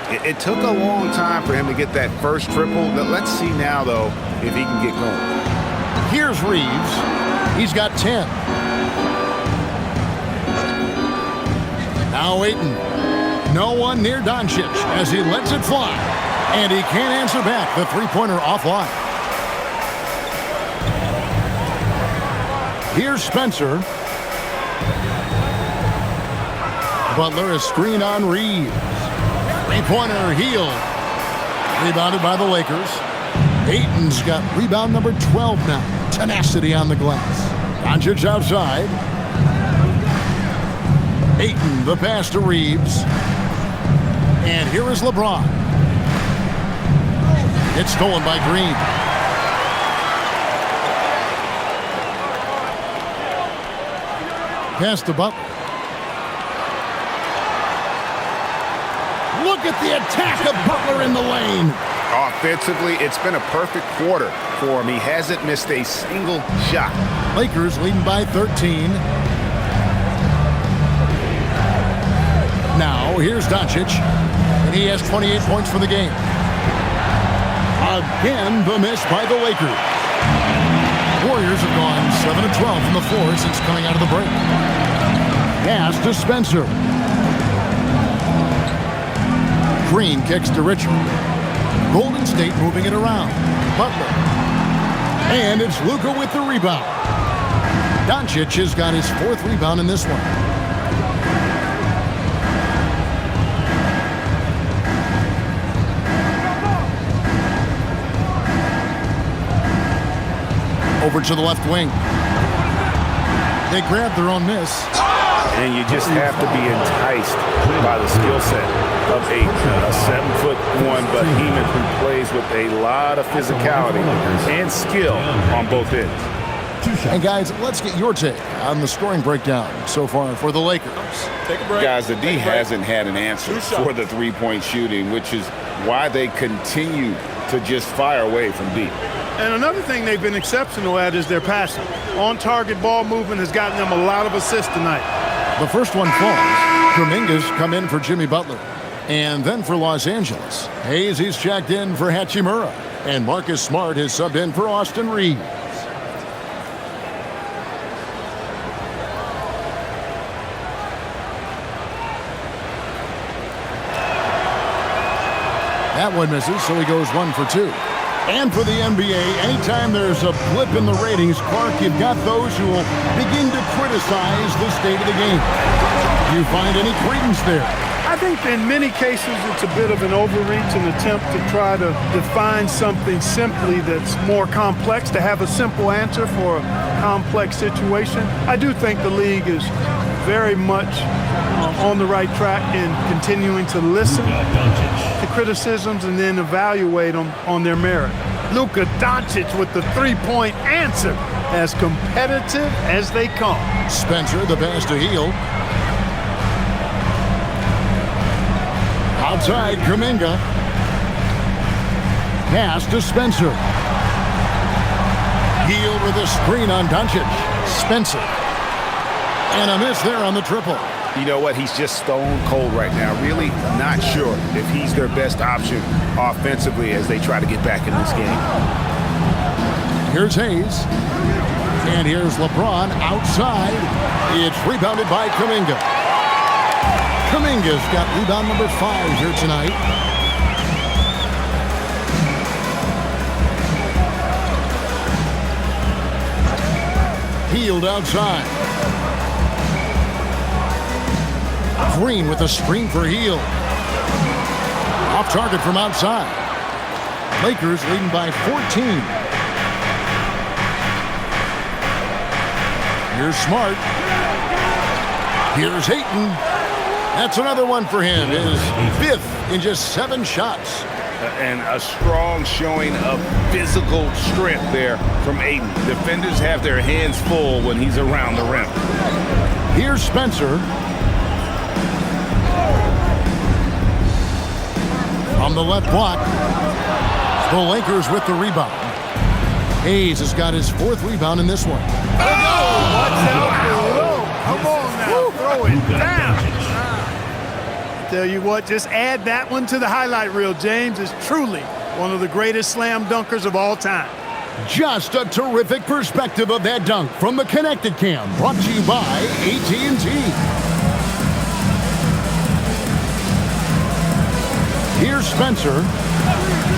[SPEAKER 5] It took a long time for him to get that first triple. Let's see now, though, if he can get going.
[SPEAKER 3] Here's Reeves. He's got 10. Now Ayton. No one near Doncic as he lets it fly. And he can't answer back. The three-pointer offline. Here's Spencer. Butler is screened on Reeves. Three-pointer healed. Rebounded by the Lakers. Ayton's got rebound number 12 now. Tenacity on the glass. Doncic outside. Ayton, the pass to Reeves. And here is LeBron. It's stolen by Green. Pass to Butler. Look at the attack of Butler in the lane.
[SPEAKER 5] Offensively, it's been a perfect quarter for him. He hasn't missed a single shot.
[SPEAKER 3] Lakers leading by 13. Now, here's Doncic, and he has 28 points for the game. Again, the miss by the Lakers. Warriors have gone 7 of 12 from the floor since coming out of the break. Pass to Spencer. Green kicks to Richard. Golden State moving it around. Butler. And it's Luka with the rebound. Doncic has got his 4th rebound in this one. Over to the left wing. They grab their own miss.
[SPEAKER 5] And you just have to be enticed by the skill set of a 7'1" behemoth who plays with a lot of physicality and skill on both ends.
[SPEAKER 3] And guys, let's get your take on the scoring breakdown so far for the Lakers.
[SPEAKER 6] Take a break.
[SPEAKER 1] Guys, the D hasn't had an answer for the three-point shooting, which is why they continue to just fire away from deep.
[SPEAKER 2] And another thing they've been exceptional at is their passing. On-target ball movement has gotten them a lot of assists tonight.
[SPEAKER 3] The first one falls. Kuminga's come in for Jimmy Butler. And then for Los Angeles, Hayes, he's checked in for Hachimura. And Marcus Smart has subbed in for Austin Reeves. That one misses, so he goes 1 for 2. And for the NBA, anytime there's a blip in the ratings, Clark, you've got those who will begin to criticize the state of the game. Do you find any credence there?
[SPEAKER 2] I think in many cases it's a bit of an overreach, an attempt to try to define something simply that's more complex, to have a simple answer for a complex situation. I do think the league is very much on the right track in continuing to listen to criticisms and then evaluate them on their merit. Luka Doncic with the three-point answer, as competitive as they come.
[SPEAKER 3] Spencer, the pass to Hield. Outside, Kuminga. Pass to Spencer. Hield with a screen on Doncic. Spencer. And a miss there on the triple.
[SPEAKER 5] You know what? He's just stone cold right now. Really not sure if he's their best option offensively as they try to get back in this game.
[SPEAKER 3] Here's Hayes. And here's LeBron outside. It's rebounded by Kuminga. Kuminga's got rebound number 5 here tonight. Hield outside. Green with a screen for Hield. Off target from outside. Lakers leading by 14. Here's Smart. Here's Ayton. That's another one for him. His 5th in just 7 shots.
[SPEAKER 1] And a strong showing of physical strength there from Ayton. Defenders have their hands full when he's around the rim.
[SPEAKER 3] Here's Spencer. From the left block. The Lakers with the rebound. Hayes has got his 4th rebound in this one.
[SPEAKER 2] Watch out below. Come on now. Throw it down. Tell you what, just add that one to the highlight reel. James is truly one of the greatest slam dunkers of all time.
[SPEAKER 3] Just a terrific perspective of that dunk from the Connected Cam, brought to you by AT&T. Here's Spencer.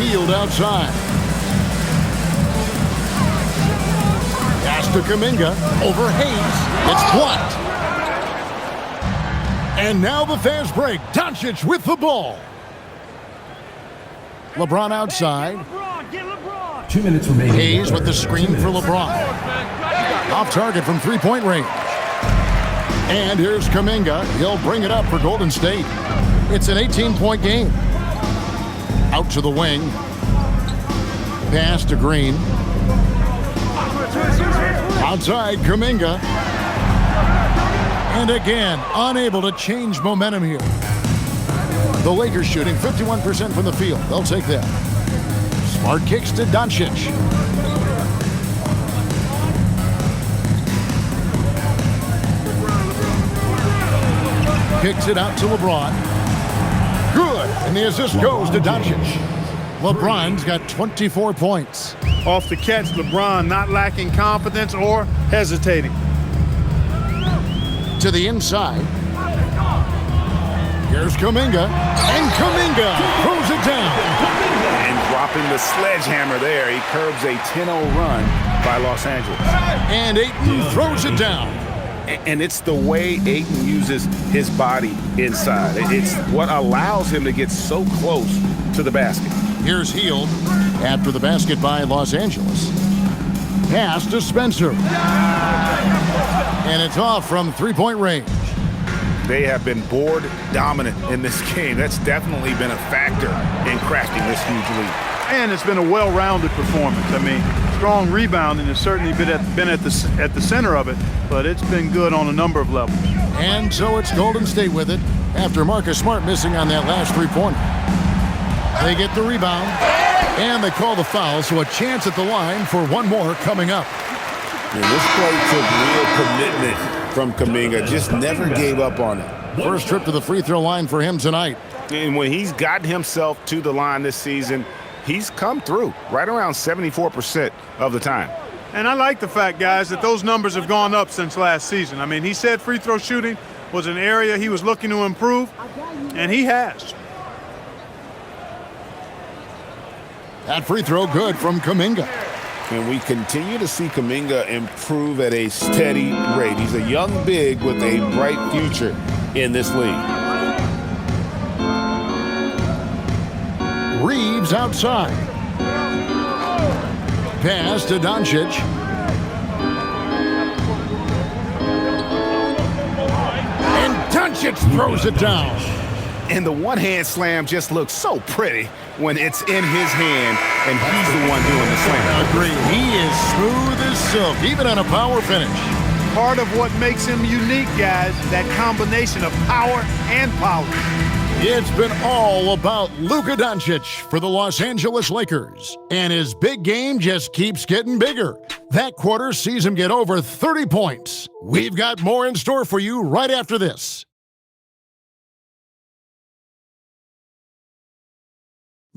[SPEAKER 3] Hield outside. Pass to Kuminga. Over Hayes. It's blocked. And now the fast break. Doncic with the ball. LeBron outside.
[SPEAKER 7] 2 minutes remaining.
[SPEAKER 3] Hayes with the screen for LeBron. Off target from 3-point range. And here's Kuminga. He'll bring it up for Golden State. It's an 18-point game. Out to the wing. Pass to Green. Outside, Kuminga. And again, unable to change momentum here. The Lakers shooting 51% from the field. They'll take that. Smart kicks to Doncic. Kicks it out to LeBron. Good. And the assist goes to Doncic. LeBron's got 24 points.
[SPEAKER 2] Off the catch, LeBron not lacking confidence or hesitating.
[SPEAKER 3] To the inside. Here's Kuminga. And Kuminga throws it down.
[SPEAKER 1] And dropping the sledgehammer there, he curbs a 10-0 run by Los Angeles.
[SPEAKER 3] And Ayton throws it down.
[SPEAKER 1] And it's the way Ayton uses his body inside. It's what allows him to get so close to the basket.
[SPEAKER 3] Here's Hield after the basket by Los Angeles. Pass to Spencer. And it's off from 3-point range.
[SPEAKER 1] They have been board dominant in this game. That's definitely been a factor in crafting this huge lead.
[SPEAKER 2] And it's been a well-rounded performance. I mean, strong rebounding has certainly been at the center of it, but it's been good on a number of levels.
[SPEAKER 3] And so it's Golden State with it after Marcus Smart missing on that last 3-pointer. They get the rebound, and they call the foul, so a chance at the line for one more coming up.
[SPEAKER 1] And this play took real commitment from Kuminga. Just never gave up on it.
[SPEAKER 3] First trip to the free throw line for him tonight.
[SPEAKER 1] And when he's gotten himself to the line this season, he's come through right around 74% of the time.
[SPEAKER 2] And I like the fact, guys, that those numbers have gone up since last season. I mean, he said free throw shooting was an area he was looking to improve, and he has.
[SPEAKER 3] That free throw good from Kuminga.
[SPEAKER 1] And we continue to see Kuminga improve at a steady rate. He's a young big with a bright future in this league.
[SPEAKER 3] Reeves outside. Pass to Doncic. And Doncic throws it down.
[SPEAKER 1] And the one-hand slam just looks so pretty when it's in his hand and he's the one doing the slam.
[SPEAKER 3] Agreed. He is smooth as silk, even on a power finish.
[SPEAKER 2] Part of what makes him unique, guys, that combination of power and power.
[SPEAKER 3] It's been all about Luka Doncic for the Los Angeles Lakers. And his big game just keeps getting bigger. That quarter sees him get over 30 points. We've got more in store for you right after this.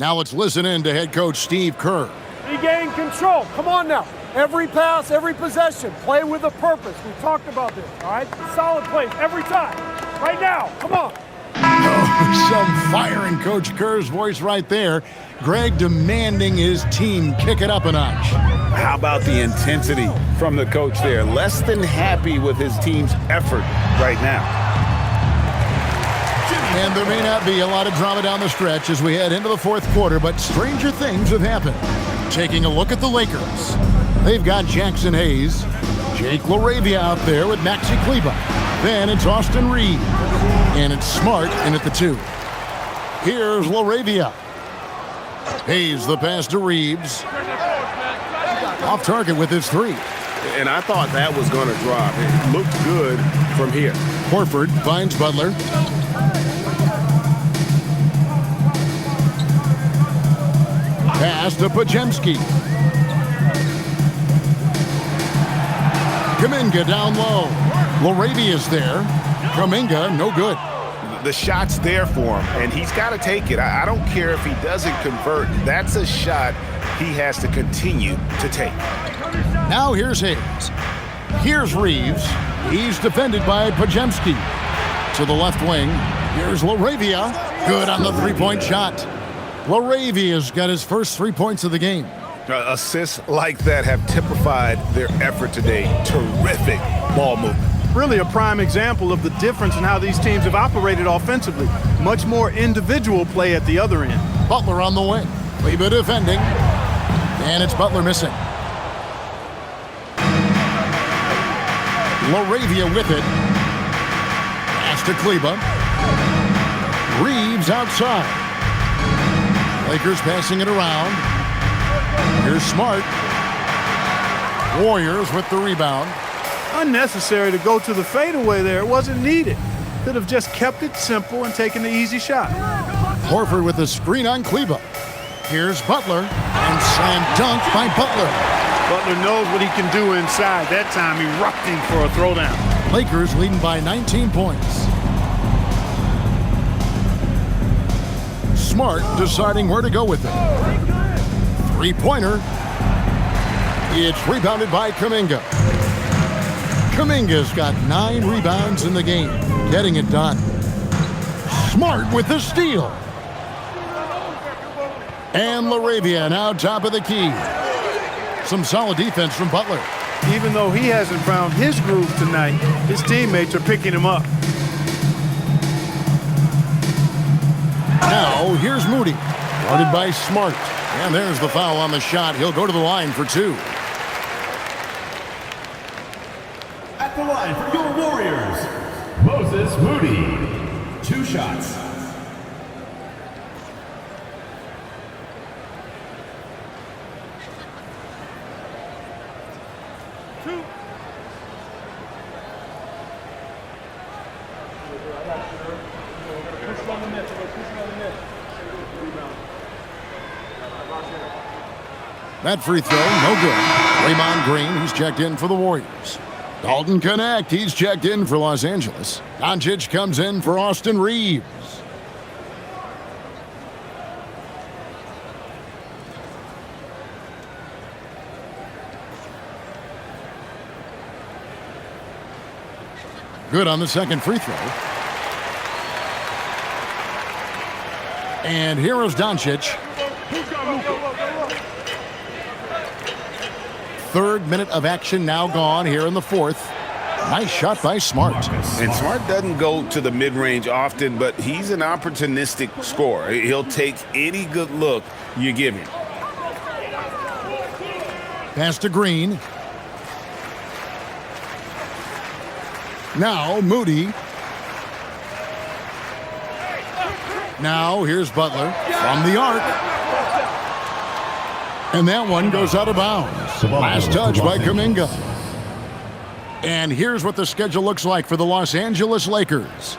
[SPEAKER 3] Now let's listen in to head coach Steve Kerr.
[SPEAKER 8] Regain control. Come on now.
[SPEAKER 2] Every pass, every possession, play with a purpose. We talked about this, all right? Solid plays every time. Right now, come on.
[SPEAKER 3] Oh, some fire in Coach Kerr's voice right there. Greg demanding his team kick it up a notch.
[SPEAKER 1] How about the intensity from the coach there? Less than happy with his team's effort right now.
[SPEAKER 3] And there may not be a lot of drama down the stretch as we head into the fourth quarter, but stranger things have happened. Taking a look at the Lakers. They've got Jackson Hayes, Jake LaRavia out there with Maxi Kleber. Then it's Austin Reed. And it's Smart in at the 2. Here's LaRavia. Hayes the pass to Reeves. Off target with his 3.
[SPEAKER 5] And I thought that was going to drop. It looked good from here.
[SPEAKER 3] Horford finds Butler. Pass to Pajemski. Kuminga down low. LaRavia's there. Kuminga, no good.
[SPEAKER 5] The shot's there for him, and he's got to take it. I don't care if he doesn't convert. That's a shot he has to continue to take.
[SPEAKER 3] Now here's Hayes. Here's Reeves. He's defended by Pajemski. To the left wing, here's LaRavia. Good on the three-point shot. LaRavia's got his first 3 points of the game.
[SPEAKER 5] Assists like that have typified their effort today. Terrific ball movement.
[SPEAKER 2] Really a prime example of the difference in how these teams have operated offensively. Much more individual play at the other end.
[SPEAKER 3] Butler on the wing. Kleber defending. And it's Butler missing. LaRavia with it. Pass to Kleber. Reeves outside. Lakers passing it around. Here's Smart. Warriors with the rebound.
[SPEAKER 2] Unnecessary to go to the fadeaway there. It wasn't needed. Could have just kept it simple and taken the easy shot.
[SPEAKER 3] Horford with a screen on Kleber. Here's Butler. And slam dunk by Butler.
[SPEAKER 2] Butler knows what he can do inside. That time erupting for a throwdown.
[SPEAKER 3] Lakers leading by 19 points. Smart deciding where to go with it. Three-pointer. It's rebounded by Kuminga. Kuminga's got 9 rebounds in the game, getting it done. Smart with the steal. And LaRavia now top of the key. Some solid defense from Butler.
[SPEAKER 2] Even though he hasn't found his groove tonight, his teammates are picking him up.
[SPEAKER 3] Now, here's Moody, guarded by Smart. And there's the foul on the shot. He'll go to the line for 2.
[SPEAKER 7] At the line for your Warriors, Moses Moody. 2 shots.
[SPEAKER 3] That free throw, no good. Draymond Green, he's checked in for the Warriors. Dalton Connect, he's checked in for Los Angeles. Doncic comes in for Austin Reeves. Good on the second free throw. And here is Doncic. Third minute of action now gone here in the fourth. Nice shot by Smart.
[SPEAKER 5] And Smart doesn't go to the mid-range often, but he's an opportunistic scorer. He'll take any good look you give him.
[SPEAKER 3] Pass to Green. Now Moody. Now here's Butler from the arc. And that one goes out of bounds. Last touch by Kuminga. And here's what the schedule looks like for the Los Angeles Lakers.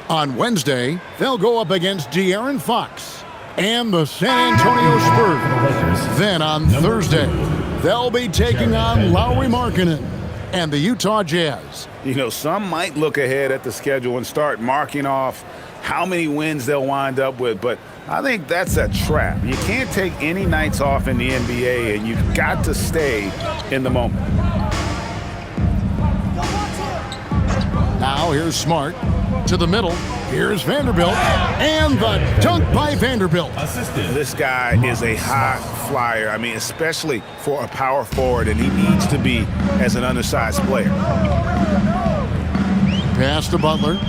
[SPEAKER 3] On Wednesday, they'll go up against De'Aaron Fox and the San Antonio Spurs. Then on Thursday, they'll be taking on Lauri Markkanen and the Utah Jazz.
[SPEAKER 5] You know, some might look ahead at the schedule and start marking off how many wins they'll wind up with, but
[SPEAKER 1] I think that's a trap. You can't take any nights off in the NBA, and you've got to stay in the moment.
[SPEAKER 3] Now here's Smart to the middle. Here's Vanderbilt, and the dunk by Vanderbilt.
[SPEAKER 1] This guy is a high flyer. I mean, especially for a power forward, and he needs to be as an undersized player.
[SPEAKER 3] Pass to Butler.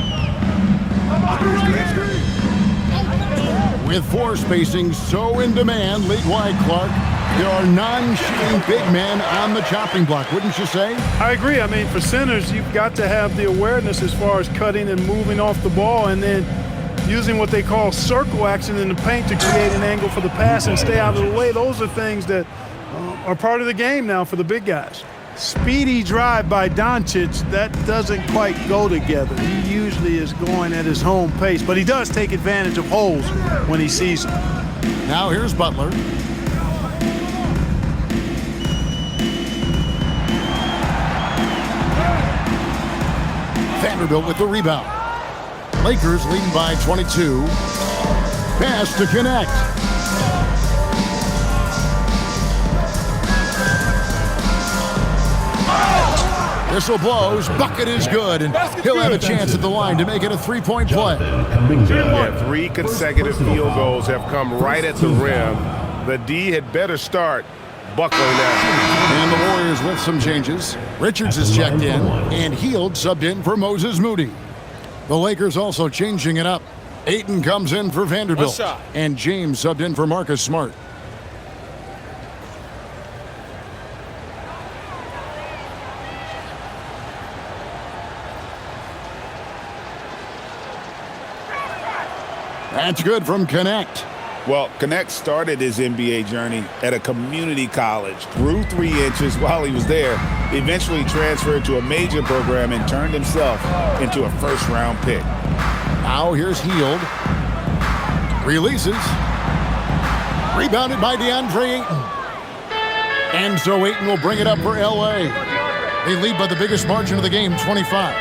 [SPEAKER 3] With floor spacing so in demand, league-wide, Clark, there are non-shooting big men on the chopping block, wouldn't you say?
[SPEAKER 2] I agree. I mean, for centers, you've got to have the awareness as far as cutting and moving off the ball and then using what they call circle action in the paint to create an angle for the pass and stay out of the way. Those are things that are part of the game now for the big guys. Speedy drive by Doncic, that doesn't quite go together. He usually is going at his home pace, but he does take advantage of holes when he sees them.
[SPEAKER 3] Now here's Butler. Vanderbilt with the rebound. Lakers leading by 22. Pass to connect. Whistle blows, bucket is good, and he'll have a chance at the line to make it a three-point play.
[SPEAKER 5] Yeah, 3 consecutive field goals have come right at the rim. The D had better start buckling that.
[SPEAKER 3] And the Warriors with some changes. Richards is checked in, and Hield subbed in for Moses Moody. The Lakers also changing it up. Ayton comes in for Vanderbilt, and James subbed in for Marcus Smart. That's good from Connect.
[SPEAKER 1] Well, Connect started his NBA journey at a community college, grew 3 inches while he was there, eventually transferred to a major program and turned himself into a first-round pick.
[SPEAKER 3] Now here's Hield. Releases. Rebounded by DeAndre Ayton. And so Ayton will bring it up for L.A. They lead by the biggest margin of the game, 25.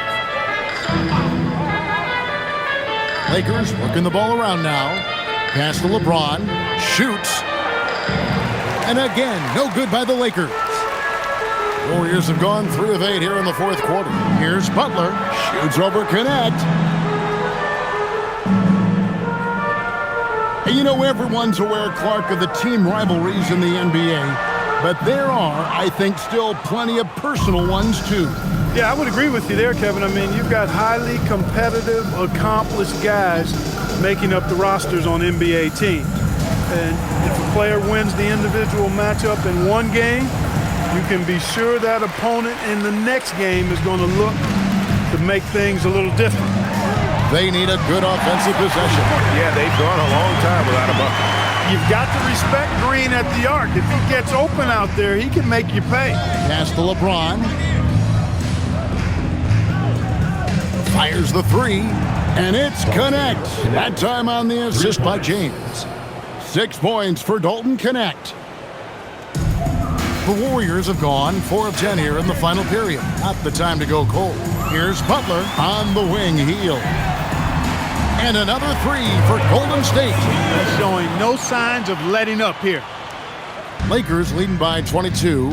[SPEAKER 3] Lakers working the ball around now. Pass to LeBron. Shoots. And again, no good by the Lakers. Warriors have gone 3 of 8 here in the fourth quarter. Here's Butler. Shoots over Connect. And you know, everyone's aware, Clark, of the team rivalries in the NBA. But there are, I think, still plenty of personal ones, too.
[SPEAKER 2] Yeah, I would agree with you there, Kevin. I mean, you've got highly competitive, accomplished guys making up the rosters on NBA teams. And if a player wins the individual matchup in one game, you can be sure that opponent in the next game is going to look to make things a little different.
[SPEAKER 3] They need a good offensive possession.
[SPEAKER 5] Yeah, they've gone a long time without a bucket.
[SPEAKER 2] You've got to respect Green at the arc. If he gets open out there, he can make you pay.
[SPEAKER 3] Pass to LeBron. Fires the 3, and it's Connect. That time on the assist by James. 6 points for Dalton Connect. The Warriors have gone 4 of 10 here in the final period. Not the time to go cold. Here's Butler on the wing, Hield. And another 3 for Golden State.
[SPEAKER 2] He's showing no signs of letting up here.
[SPEAKER 3] Lakers leading by 22.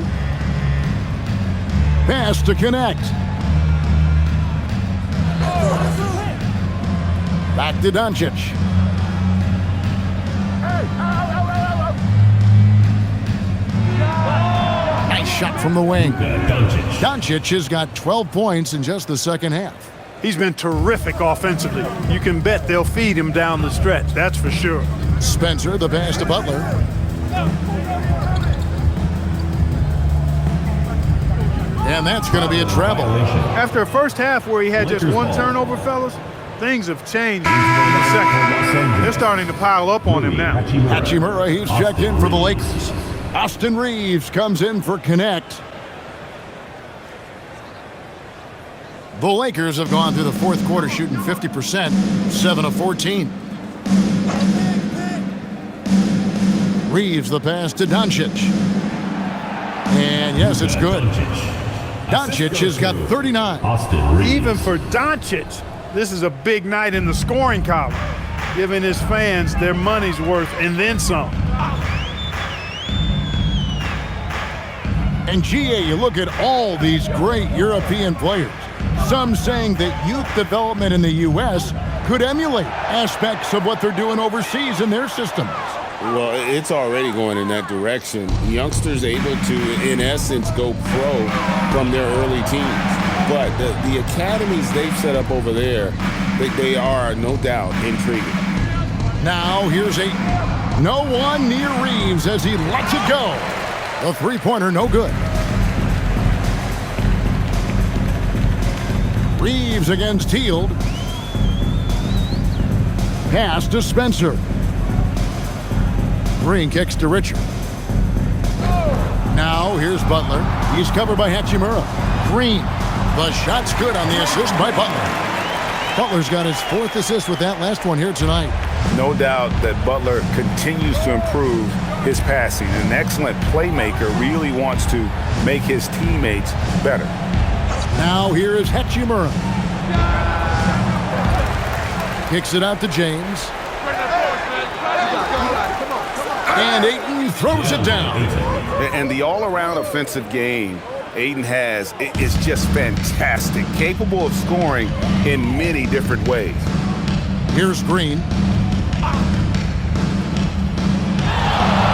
[SPEAKER 3] Pass to Connect. Back to Doncic. Nice shot from the wing. Doncic has got 12 points in just the second half.
[SPEAKER 2] He's been terrific offensively. You can bet they'll feed him down the stretch, that's for sure.
[SPEAKER 3] Spencer, the pass to Butler. And that's going to be a travel.
[SPEAKER 2] After a first half where he had just 1 turnover, fellas, things have changed in the second. They're starting to pile up on him now.
[SPEAKER 3] Hachimura, he's checked in for the Lakers. Austin Reeves comes in for Connect. The Lakers have gone through the fourth quarter shooting 50%, 7 of 14. Reeves, the pass to Doncic. And yes, it's good. Doncic has got 39.
[SPEAKER 2] Even for Doncic, this is a big night in the scoring column. giving his fans their money's worth and then some.
[SPEAKER 3] And GA, you look at all these great European players. Some saying that youth development in the U.S. could emulate aspects of what they're doing overseas in their systems.
[SPEAKER 1] Well, it's already going in that direction. Youngsters able to, in essence, go pro from their early teens. But the academies they've set up over there, they are, no doubt, intriguing.
[SPEAKER 3] Now, here's Ayton. No one near Reeves as he lets it go. The three-pointer, no good. Reeves against Hield. Pass to Spencer. Green kicks to Richard. Now, here's Butler. He's covered by Hachimura. Green. The shot's good on the assist by Butler. Butler's got his 4th assist with that last one here tonight.
[SPEAKER 5] No doubt that Butler continues to improve his passing. An excellent playmaker, really wants to make his teammates better.
[SPEAKER 3] Now here is Hachimura. Kicks it out to James. And Ayton throws it down.
[SPEAKER 5] And the all-around offensive game Ayton has is just fantastic, capable of scoring in many different ways.
[SPEAKER 3] Here's Green.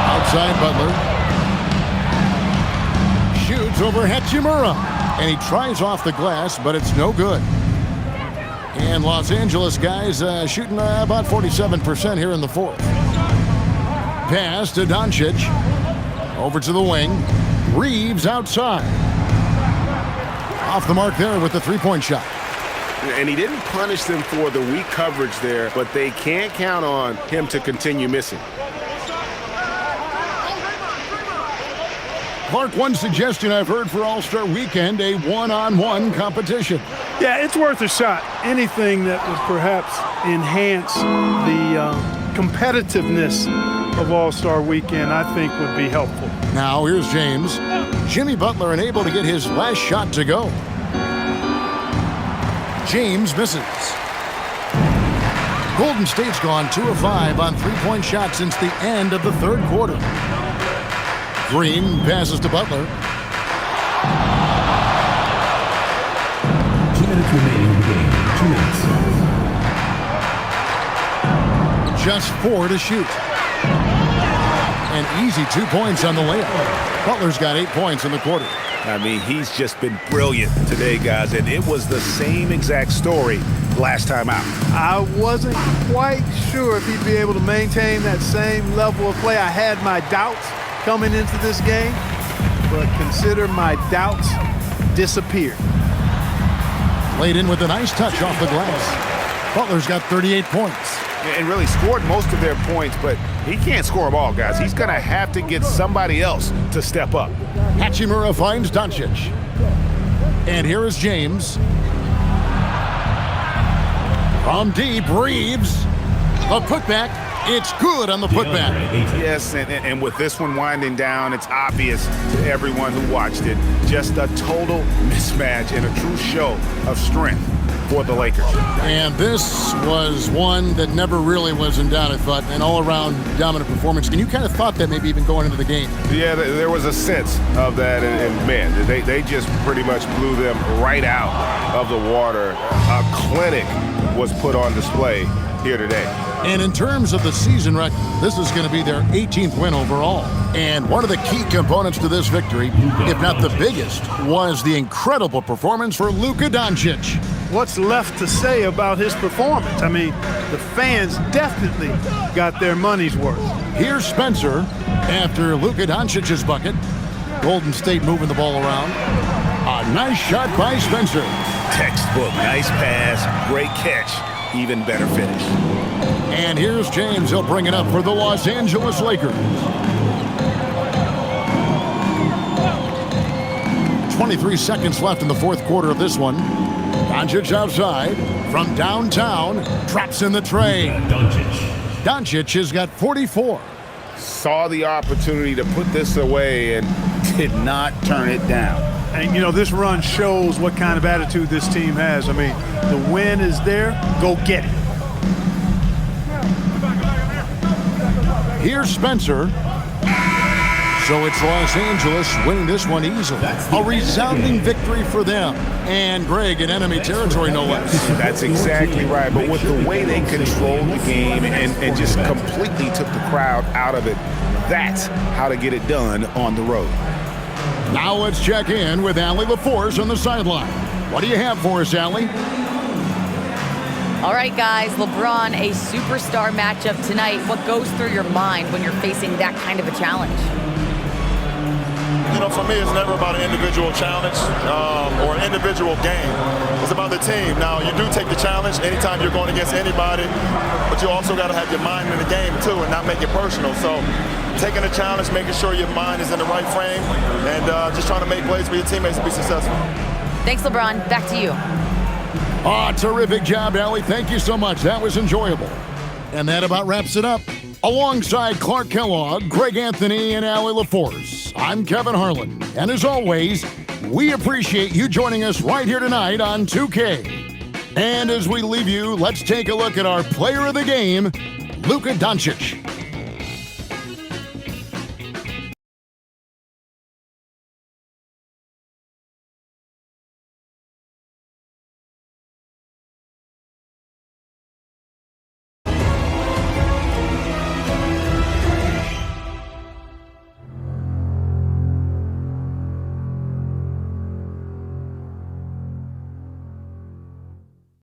[SPEAKER 3] Outside Butler. Shoots over Hachimura. And he tries off the glass, but it's no good. And Los Angeles guys shooting about 47% here in the 4th. Pass to Doncic. Over to the wing. Reeves outside. Off the mark there with the three-point shot.
[SPEAKER 5] And he didn't punish them for the weak coverage there, but they can't count on him to continue missing.
[SPEAKER 3] Clark, one suggestion I've heard for All-Star Weekend, a one-on-one competition.
[SPEAKER 2] Yeah, it's worth a shot. Anything that would perhaps enhance the competitiveness of All-Star Weekend, I think, would be helpful.
[SPEAKER 3] Now here's James. Jimmy Butler unable to get his last shot to go. James misses. Golden State's gone 2 of 5 on three-point shots since the end of the 3rd quarter. Green passes to Butler.
[SPEAKER 7] 2 minutes remaining in the game. 2 minutes.
[SPEAKER 3] Just 4 to shoot. An easy 2 points on the layup. Butler's got 8 points in the quarter.
[SPEAKER 5] I mean, he's just been brilliant today, guys, and it was the same exact story last time out.
[SPEAKER 2] I wasn't quite sure if he'd be able to maintain that same level of play. I had my doubts coming into this game, but consider my doubts disappeared.
[SPEAKER 3] Played in with a nice touch off the glass. Butler's got 38 points.
[SPEAKER 5] And really scored most of their points, but he can't score them all, guys. He's going to have to get somebody else to step up.
[SPEAKER 3] Hachimura finds Doncic. And here is James. From deep, Reeves. A putback. It's good on the putback.
[SPEAKER 5] Yes, and with this one winding down, it's obvious to everyone who watched it. Just a total mismatch and a true show of strength for the Lakers.
[SPEAKER 3] And this was one that never really was in doubt, I thought, an all-around dominant performance. And you kind of thought that maybe even going into the game.
[SPEAKER 5] Yeah, there was a sense of that, and man, they just pretty much blew them right out of the water. A clinic was put on display here today.
[SPEAKER 3] And in terms of the season record, this is going to be their 18th win overall. And one of the key components to this victory, if not the biggest, was the incredible performance for Luka Doncic.
[SPEAKER 2] What's left to say about his performance? I mean, the fans definitely got their money's worth.
[SPEAKER 3] Here's Spencer after Luka Doncic's bucket. Golden State moving the ball around. A nice shot by Spencer.
[SPEAKER 5] Textbook, nice pass, great catch, even better finish.
[SPEAKER 3] And here's James. He'll bring it up for the Los Angeles Lakers. 23 seconds left in the 4th quarter of this one. Doncic outside from downtown, traps in the tray. Doncic has got 44.
[SPEAKER 5] Saw the opportunity to put this away and did not turn it down.
[SPEAKER 2] And, you know, this run shows what kind of attitude this team has. I mean, the win is there. Go get it.
[SPEAKER 3] Here's Spencer. So it's Los Angeles winning this one easily. A resounding victory for them. And Greg in enemy territory, no less.
[SPEAKER 5] That's exactly right. But with the way they controlled the game and just completely took the crowd out of it, that's how to get it done on the road.
[SPEAKER 3] Now let's check in with Allie LaForce on the sideline. What do you have for us, Allie?
[SPEAKER 4] All right, guys, LeBron, a superstar matchup tonight. What goes through your mind when you're facing that kind of a challenge?
[SPEAKER 11] You know, for me, it's never about an individual challenge or an individual game. It's about the team. Now, you do take the challenge anytime you're going against anybody, but you also got to have your mind in the game, too, and not make it personal. So taking a challenge, making sure your mind is in the right frame, and just trying to make plays for your teammates to be successful.
[SPEAKER 4] Thanks, LeBron. Back to you.
[SPEAKER 3] Terrific job, Allie. Thank you so much. That was enjoyable. And that about wraps it up. Alongside Clark Kellogg, Greg Anthony, and Allie LaForce, I'm Kevin Harlan. And as always, we appreciate you joining us right here tonight on 2K. And as we leave you, let's take a look at our player of the game, Luka Doncic.